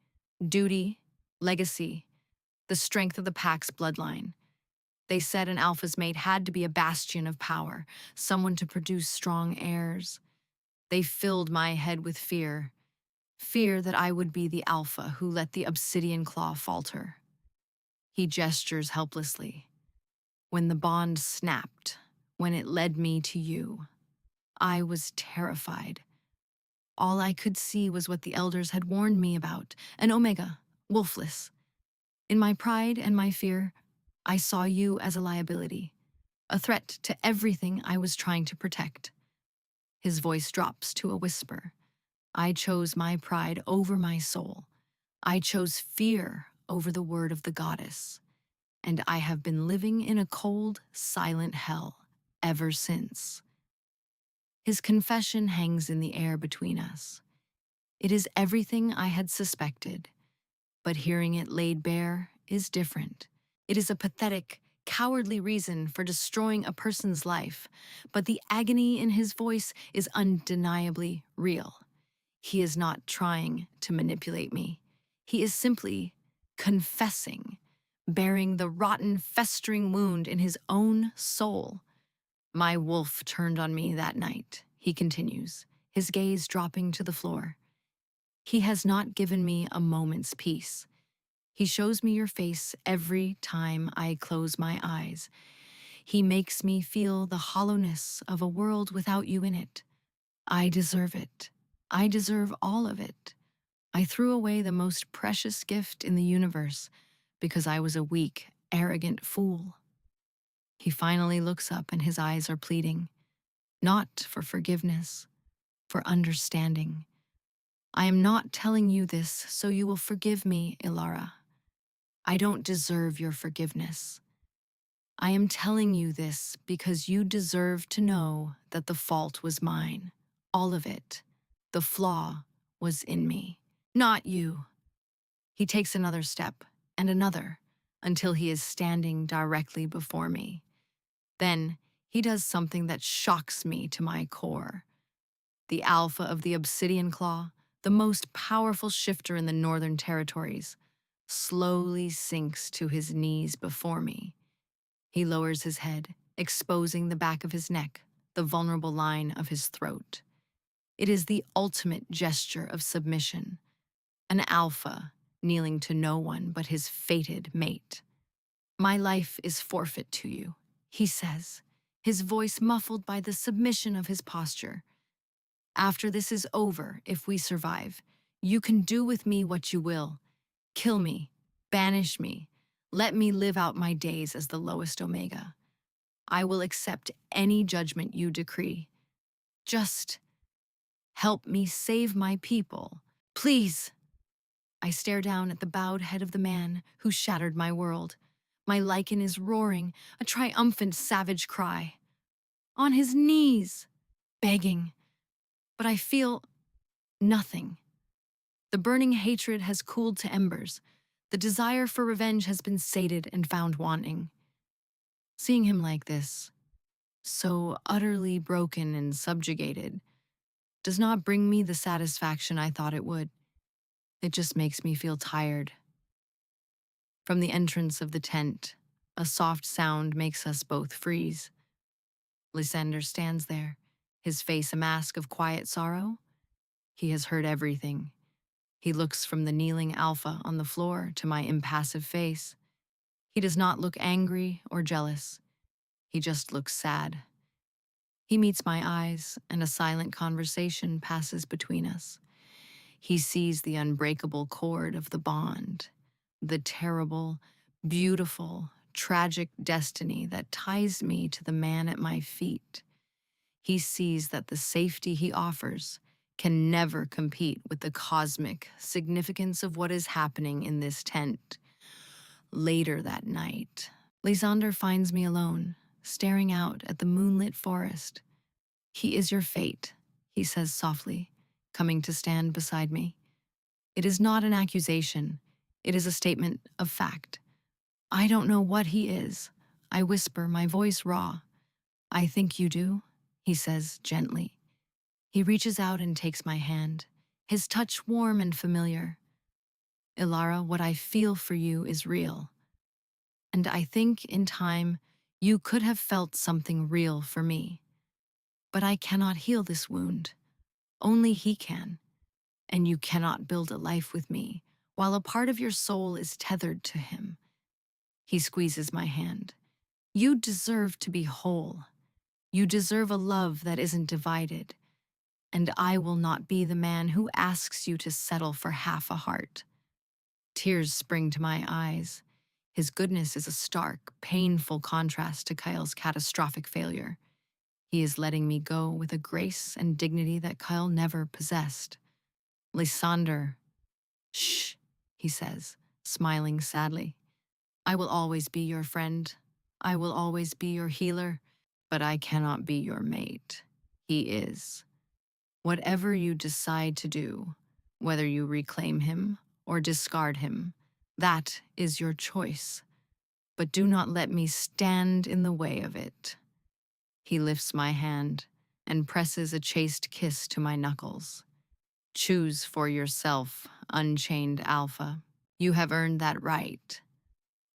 Duty, legacy, the strength of the pack's bloodline. They said an alpha's mate had to be a bastion of power, someone to produce strong heirs. They filled my head with fear, fear that I would be the alpha who let the obsidian claw falter. He gestures helplessly. When the bond snapped, when it led me to you, I was terrified. All I could see was what the elders had warned me about, an Omega, wolfless. In my pride and my fear, I saw you as a liability, a threat to everything I was trying to protect. His voice drops to a whisper. I chose my pride over my soul. I chose fear over the word of the goddess. And I have been living in a cold, silent hell ever since. His confession hangs in the air between us. It is everything I had suspected, but hearing it laid bare is different. It is a pathetic, cowardly reason for destroying a person's life, but the agony in his voice is undeniably real. He is not trying to manipulate me. He is simply confessing, bearing the rotten, festering wound in his own soul. My wolf turned on me that night, he continues, his gaze dropping to the floor. He has not given me a moment's peace. He shows me your face every time I close my eyes. He makes me feel the hollowness of a world without you in it. I deserve it. I deserve all of it. I threw away the most precious gift in the universe because I was a weak, arrogant fool. He finally looks up and his eyes are pleading, not for forgiveness, for understanding. I am not telling you this so you will forgive me, Ilara. I don't deserve your forgiveness. I am telling you this because you deserve to know that the fault was mine, all of it. The flaw was in me. Not you. He takes another step, and another, until he is standing directly before me. Then, he does something that shocks me to my core. The alpha of the Obsidian Claw, the most powerful shifter in the Northern Territories, slowly sinks to his knees before me. He lowers his head, exposing the back of his neck, the vulnerable line of his throat. It is the ultimate gesture of submission, an alpha kneeling to no one but his fated mate. My life is forfeit to you, he says, his voice muffled by the submission of his posture. After this is over, if we survive, you can do with me what you will. Kill me, banish me, let me live out my days as the lowest Omega. I will accept any judgment you decree. Just help me save my people. Please. I stare down at the bowed head of the man who shattered my world. My lichen is roaring, a triumphant savage cry. On his knees, begging. But I feel nothing. The burning hatred has cooled to embers. The desire for revenge has been sated and found wanting. Seeing him like this, so utterly broken and subjugated, does not bring me the satisfaction I thought it would. It just makes me feel tired. From the entrance of the tent, a soft sound makes us both freeze. Lysander stands there, his face a mask of quiet sorrow. He has heard everything. He looks from the kneeling Alpha on the floor to my impassive face. He does not look angry or jealous. He just looks sad. He meets my eyes, and a silent conversation passes between us. He sees the unbreakable cord of the bond, the terrible, beautiful, tragic destiny that ties me to the man at my feet. He sees that the safety he offers can never compete with the cosmic significance of what is happening in this tent. Later that night, Lysander finds me alone, staring out at the moonlit forest. He is your fate, he says softly, coming to stand beside me. It is not an accusation. It is a statement of fact. I don't know what he is. I whisper, my voice raw. I think you do, he says gently. He reaches out and takes my hand, his touch warm and familiar. Ilara, what I feel for you is real. And I think in time, you could have felt something real for me. But I cannot heal this wound. Only he can. And you cannot build a life with me while a part of your soul is tethered to him. He squeezes my hand. You deserve to be whole. You deserve a love that isn't divided. And I will not be the man who asks you to settle for half a heart. Tears spring to my eyes. His goodness is a stark, painful contrast to Kyle's catastrophic failure. He is letting me go with a grace and dignity that Kyle never possessed. Lysander, shh, he says, smiling sadly. I will always be your friend. I will always be your healer, but I cannot be your mate. He is. Whatever you decide to do, whether you reclaim him or discard him, that is your choice. But do not let me stand in the way of it. He lifts my hand and presses a chaste kiss to my knuckles. Choose for yourself, unchained Alpha. You have earned that right.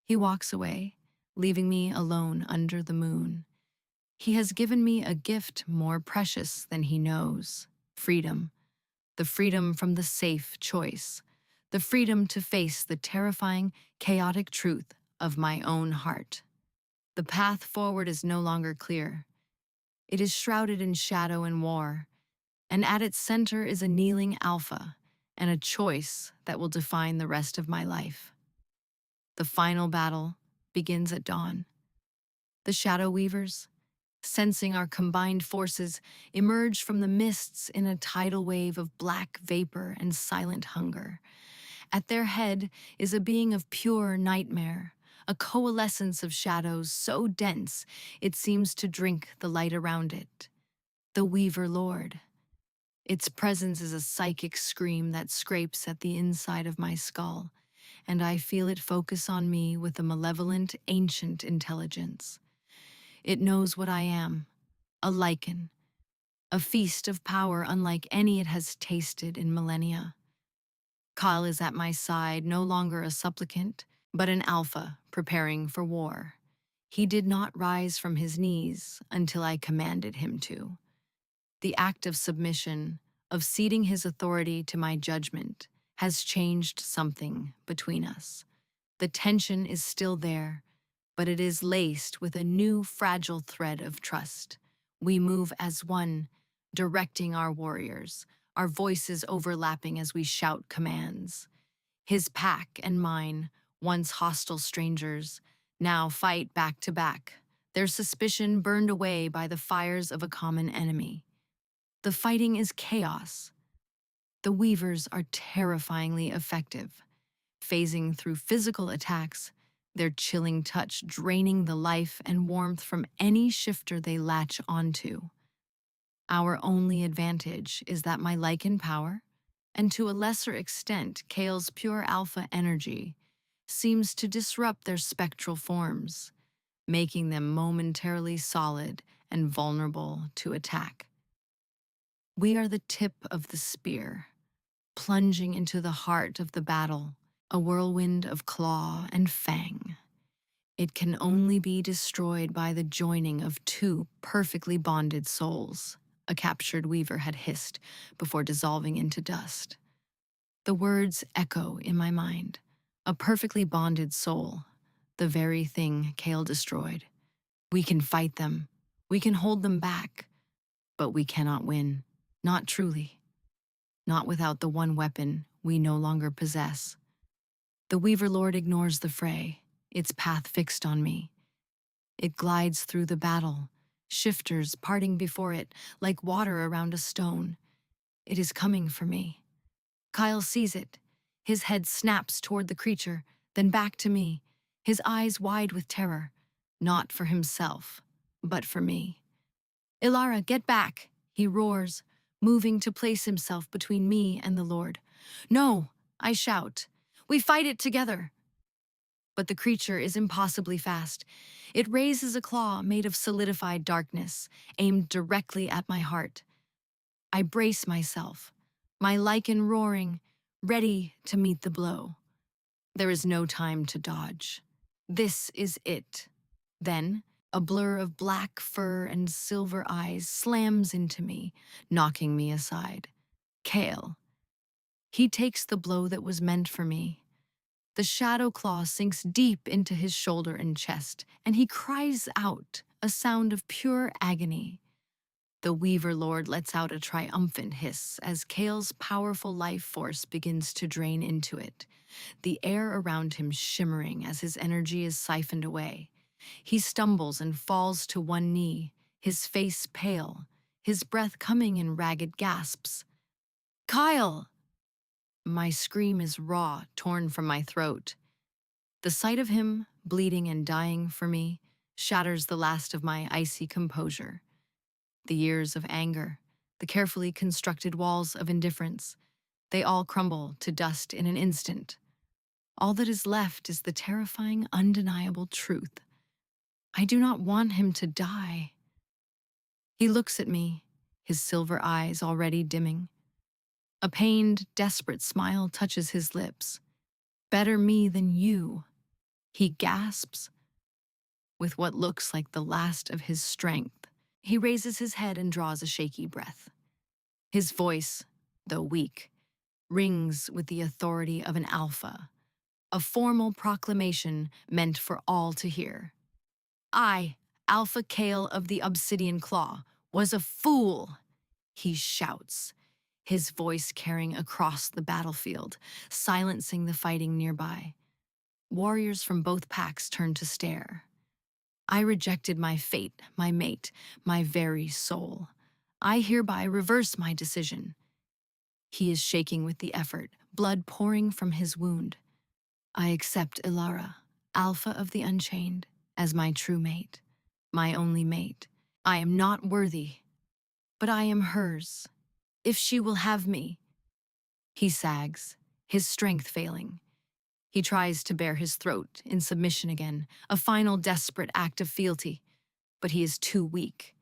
He walks away, leaving me alone under the moon. He has given me a gift more precious than he knows. Freedom. The freedom from the safe choice. The freedom to face the terrifying, chaotic truth of my own heart. The path forward is no longer clear. It is shrouded in shadow and war, and at its center is a kneeling Alpha and a choice that will define the rest of my life. The final battle begins at dawn. The Shadow Weavers, sensing our combined forces, emerge from the mists in a tidal wave of black vapor and silent hunger. At their head is a being of pure nightmare, a coalescence of shadows so dense it seems to drink the light around it. The Weaver Lord. Its presence is a psychic scream that scrapes at the inside of my skull, and I feel it focus on me with a malevolent, ancient intelligence. It knows what I am, a lichen, a feast of power unlike any it has tasted in millennia. Kyle is at my side, no longer a supplicant, but an alpha preparing for war. He did not rise from his knees until I commanded him to. The act of submission, of ceding his authority to my judgment, has changed something between us. The tension is still there, but it is laced with a new fragile thread of trust. We move as one, directing our warriors, our voices overlapping as we shout commands. His pack and mine, once hostile strangers, now fight back to back, their suspicion burned away by the fires of a common enemy. The fighting is chaos. The Weavers are terrifyingly effective, phasing through physical attacks, their chilling touch draining the life and warmth from any shifter they latch onto. Our only advantage is that my lichen power, and to a lesser extent Kale's pure alpha energy, seems to disrupt their spectral forms, making them momentarily solid and vulnerable to attack. We are the tip of the spear, plunging into the heart of the battle, a whirlwind of claw and fang. It can only be destroyed by the joining of two perfectly bonded souls, a captured weaver had hissed before dissolving into dust. The words echo in my mind. A perfectly bonded soul, the very thing Kale destroyed. We can fight them, we can hold them back, but we cannot win, not truly. Not without the one weapon we no longer possess. The Weaver Lord ignores the fray, its path fixed on me. It glides through the battle, shifters parting before it like water around a stone. It is coming for me. Kyle sees it. His head snaps toward the creature, then back to me, his eyes wide with terror, not for himself, but for me. Ilara, get back, he roars, moving to place himself between me and the Lord. No, I shout. We fight it together. But the creature is impossibly fast. It raises a claw made of solidified darkness, aimed directly at my heart. I brace myself, my lichen roaring, ready to meet the blow. There is no time to dodge. This is it. Then, a blur of black fur and silver eyes slams into me, knocking me aside. Kale. He takes the blow that was meant for me. The shadow claw sinks deep into his shoulder and chest, and he cries out, a sound of pure agony. The Weaver Lord lets out a triumphant hiss as Kale's powerful life force begins to drain into it, the air around him shimmering as his energy is siphoned away. He stumbles and falls to one knee, his face pale, his breath coming in ragged gasps. Kyle! My scream is raw, torn from my throat. The sight of him, bleeding and dying for me, shatters the last of my icy composure. The years of anger, the carefully constructed walls of indifference, they all crumble to dust in an instant. All that is left is the terrifying, undeniable truth. I do not want him to die. He looks at me, his silver eyes already dimming. A pained, desperate smile touches his lips. Better me than you, he gasps. With what looks like the last of his strength, he raises his head and draws a shaky breath. His voice, though weak, rings with the authority of an alpha, a formal proclamation meant for all to hear. I, Alpha Kale of the Obsidian Claw, was a fool, he shouts, his voice carrying across the battlefield, silencing the fighting nearby. Warriors from both packs turn to stare. I rejected my fate, my mate, my very soul. I hereby reverse my decision. He is shaking with the effort, blood pouring from his wound. I accept Ilara, Alpha of the Unchained, as my true mate, my only mate. I am not worthy, but I am hers. if she will have me. He sags, his strength failing. He tries to bare his throat in submission again, a final desperate act of fealty, but he is too weak.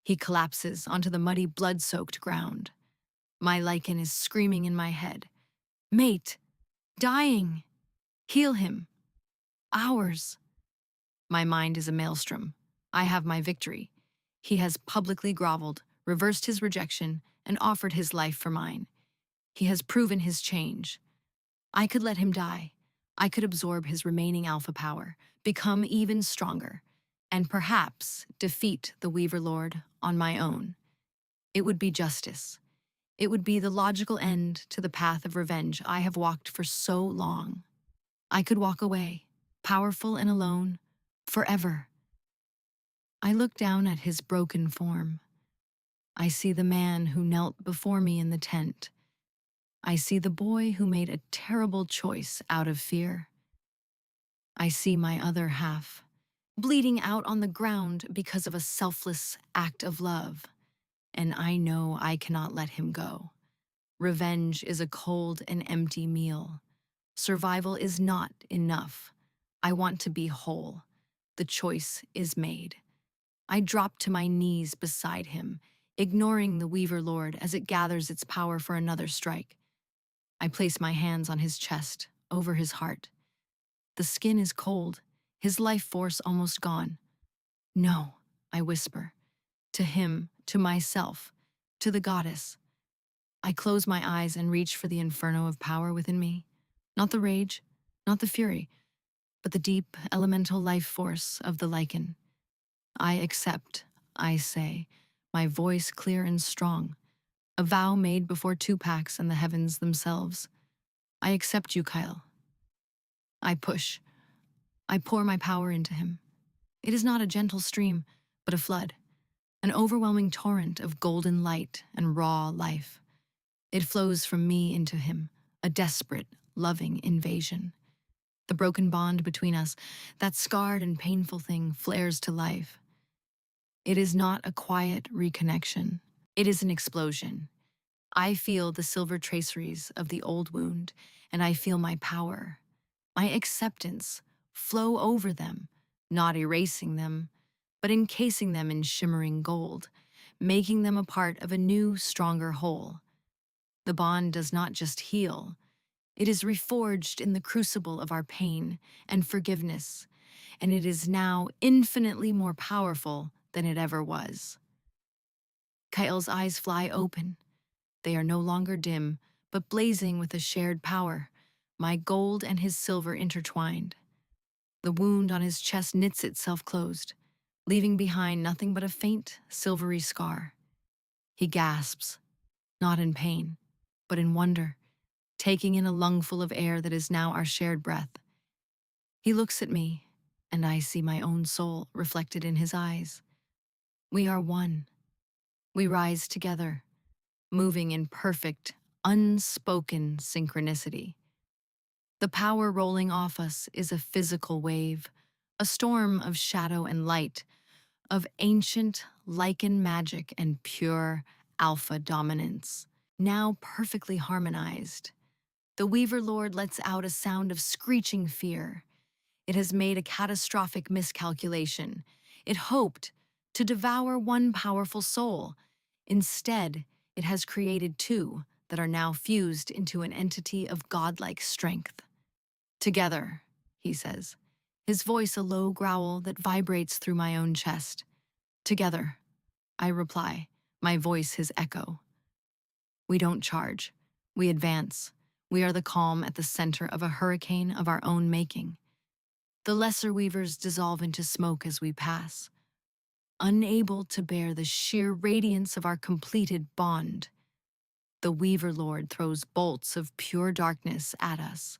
He collapses onto the muddy, blood-soaked ground. My lichen is screaming in my head. Mate, dying. Heal him. Ours. My mind is a maelstrom. I have my victory. He has publicly groveled, reversed his rejection, and offered his life for mine. He has proven his change. I could let him die. I could absorb his remaining alpha power, become even stronger, and perhaps defeat the Weaver Lord on my own. It would be justice. It would be the logical end to the path of revenge I have walked for so long. I could walk away, powerful and alone, forever. I look down at his broken form. I see the man who knelt before me in the tent. I see the boy who made a terrible choice out of fear. I see my other half, bleeding out on the ground because of a selfless act of love. And I know I cannot let him go. Revenge is a cold and empty meal. Survival is not enough. I want to be whole. The choice is made. I drop to my knees beside him, ignoring the Weaver Lord as it gathers its power for another strike. I place my hands on his chest, over his heart. The skin is cold, his life force almost gone. No, I whisper. To him, to myself, to the goddess. I close my eyes and reach for the inferno of power within me. Not the rage, not the fury, but the deep, elemental life force of the lichen. I accept, I say, my voice clear and strong, a vow made before Tupacs and the heavens themselves. I accept you, Kyle. I push. I pour my power into him. It is not a gentle stream, but a flood, an overwhelming torrent of golden light and raw life. It flows from me into him, a desperate, loving invasion. The broken bond between us, that scarred and painful thing, flares to life. It is not a quiet reconnection. It is an explosion. I feel the silver traceries of the old wound, and I feel my power, my acceptance, flow over them, not erasing them, but encasing them in shimmering gold, making them a part of a new, stronger whole. The bond does not just heal, it is reforged in the crucible of our pain and forgiveness, and it is now infinitely more powerful than it ever was. Kyle's eyes fly open. They are no longer dim, but blazing with a shared power, my gold and his silver intertwined. The wound on his chest knits itself closed, leaving behind nothing but a faint, silvery scar. He gasps, not in pain, but in wonder, taking in a lungful of air that is now our shared breath. He looks at me, and I see my own soul reflected in his eyes. We are one. We rise together, moving in perfect, unspoken synchronicity. The power rolling off us is a physical wave, a storm of shadow and light, of ancient lichen magic and pure alpha dominance, now perfectly harmonized. The Weaver Lord lets out a sound of screeching fear. It has made a catastrophic miscalculation. It hoped to devour one powerful soul. Instead, it has created two that are now fused into an entity of godlike strength. Together, he says, his voice a low growl that vibrates through my own chest. Together, I reply, my voice his echo. We don't charge. We advance. We are the calm at the center of a hurricane of our own making. The lesser weavers dissolve into smoke as we pass, unable to bear the sheer radiance of our completed bond. The Weaver Lord throws bolts of pure darkness at us,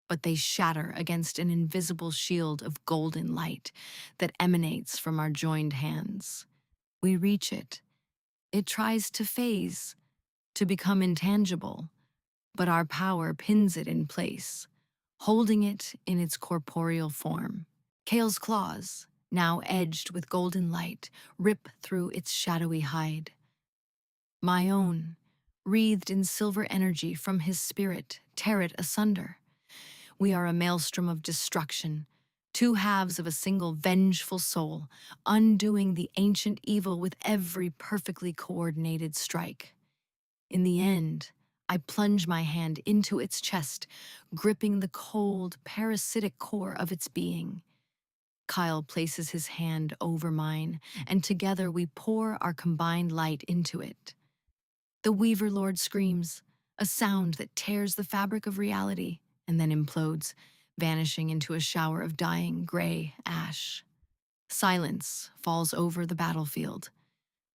but they shatter against an invisible shield of golden light that emanates from our joined hands. We reach it. It tries to phase, to become intangible, but our power pins it in place, holding it in its corporeal form. Kale's claws, now edged with golden light, rip through its shadowy hide. My own, wreathed in silver energy from his spirit, tear it asunder. We are a maelstrom of destruction, two halves of a single vengeful soul, undoing the ancient evil with every perfectly coordinated strike. In the end, I plunge my hand into its chest, gripping the cold, parasitic core of its being. Kyle places his hand over mine, and together we pour our combined light into it. The Weaver Lord screams, a sound that tears the fabric of reality and then implodes, vanishing into a shower of dying gray ash. Silence falls over the battlefield.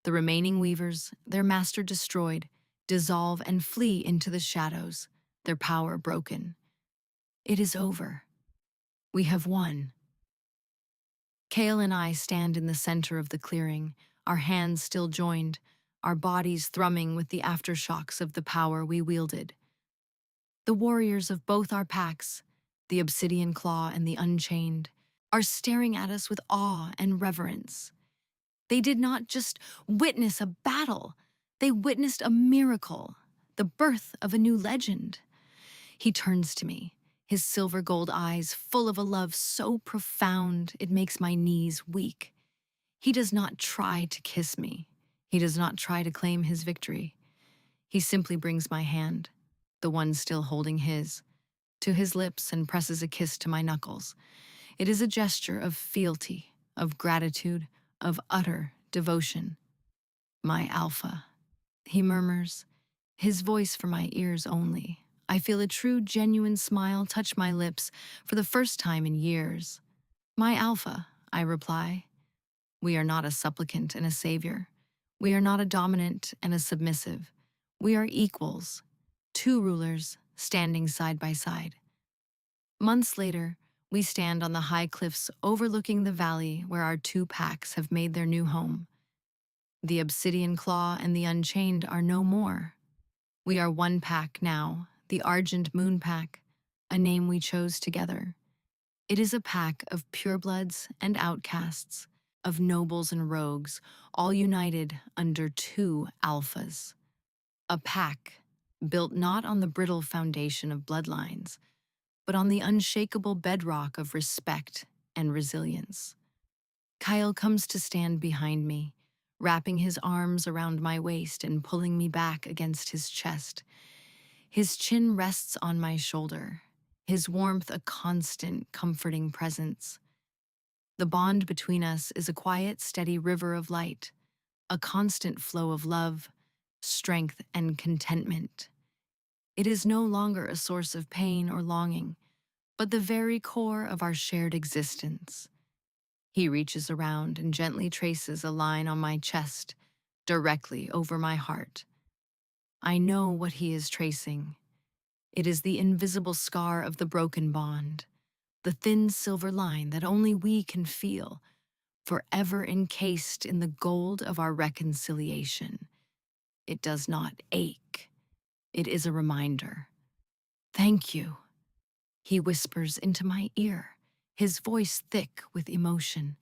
The remaining Weavers, their master destroyed, dissolve and flee into the shadows, their power broken. It is over. We have won. Kale and I stand in the center of the clearing, our hands still joined, our bodies thrumming with the aftershocks of the power we wielded. The warriors of both our packs, the Obsidian Claw and the Unchained, are staring at us with awe and reverence. They did not just witness a battle, they witnessed a miracle, the birth of a new legend. He turns to me, his silver gold eyes full of a love so profound it makes my knees weak. He does not try to kiss me. He does not try to claim his victory. He simply brings my hand, the one still holding his, to his lips and presses a kiss to my knuckles. It is a gesture of fealty, of gratitude, of utter devotion. My Alpha, he murmurs, his voice for my ears only. I feel a true, genuine smile touch my lips for the first time in years. My Alpha, I reply. We are not a supplicant and a savior. We are not a dominant and a submissive. We are equals, two rulers standing side by side. Months later, we stand on the high cliffs overlooking the valley where our two packs have made their new home. The Obsidian Claw and the Unchained are no more. We are one pack now, the Argent Moon Pack, a name we chose together. It is a pack of purebloods and outcasts, of nobles and rogues, all united under two alphas. A pack built not on the brittle foundation of bloodlines, but on the unshakable bedrock of respect and resilience. Kyle comes to stand behind me, wrapping his arms around my waist and pulling me back against his chest. His chin rests on my shoulder, his warmth a constant, comforting presence. The bond between us is a quiet, steady river of light, a constant flow of love, strength, and contentment. It is no longer a source of pain or longing, but the very core of our shared existence. He reaches around and gently traces a line on my chest, directly over my heart. I know what he is tracing. It is the invisible scar of the broken bond, the thin silver line that only we can feel, forever encased in the gold of our reconciliation. It does not ache. It is a reminder. Thank you, he whispers into my ear, his voice thick with emotion,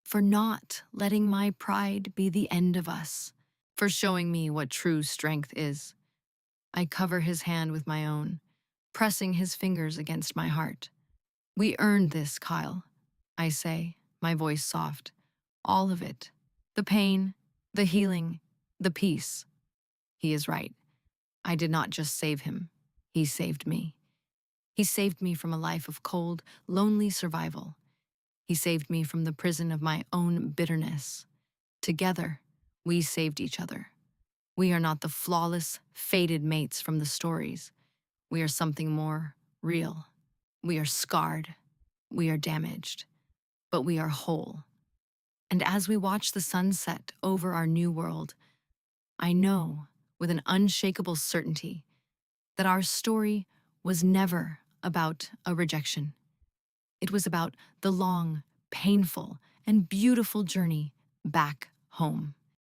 for not letting my pride be the end of us, for showing me what true strength is. I cover his hand with my own, pressing his fingers against my heart. We earned this, Kyle, I say, my voice soft. All of it. The pain, the healing, the peace. He is right. I did not just save him. He saved me. He saved me from a life of cold, lonely survival. He saved me from the prison of my own bitterness. Together, we saved each other. We are not the flawless, fated mates from the stories. We are something more real. We are scarred. We are damaged. But we are whole. And as we watch the sun set over our new world, I know, with an unshakable certainty, that our story was never about a rejection. It was about the long, painful, and beautiful journey back home.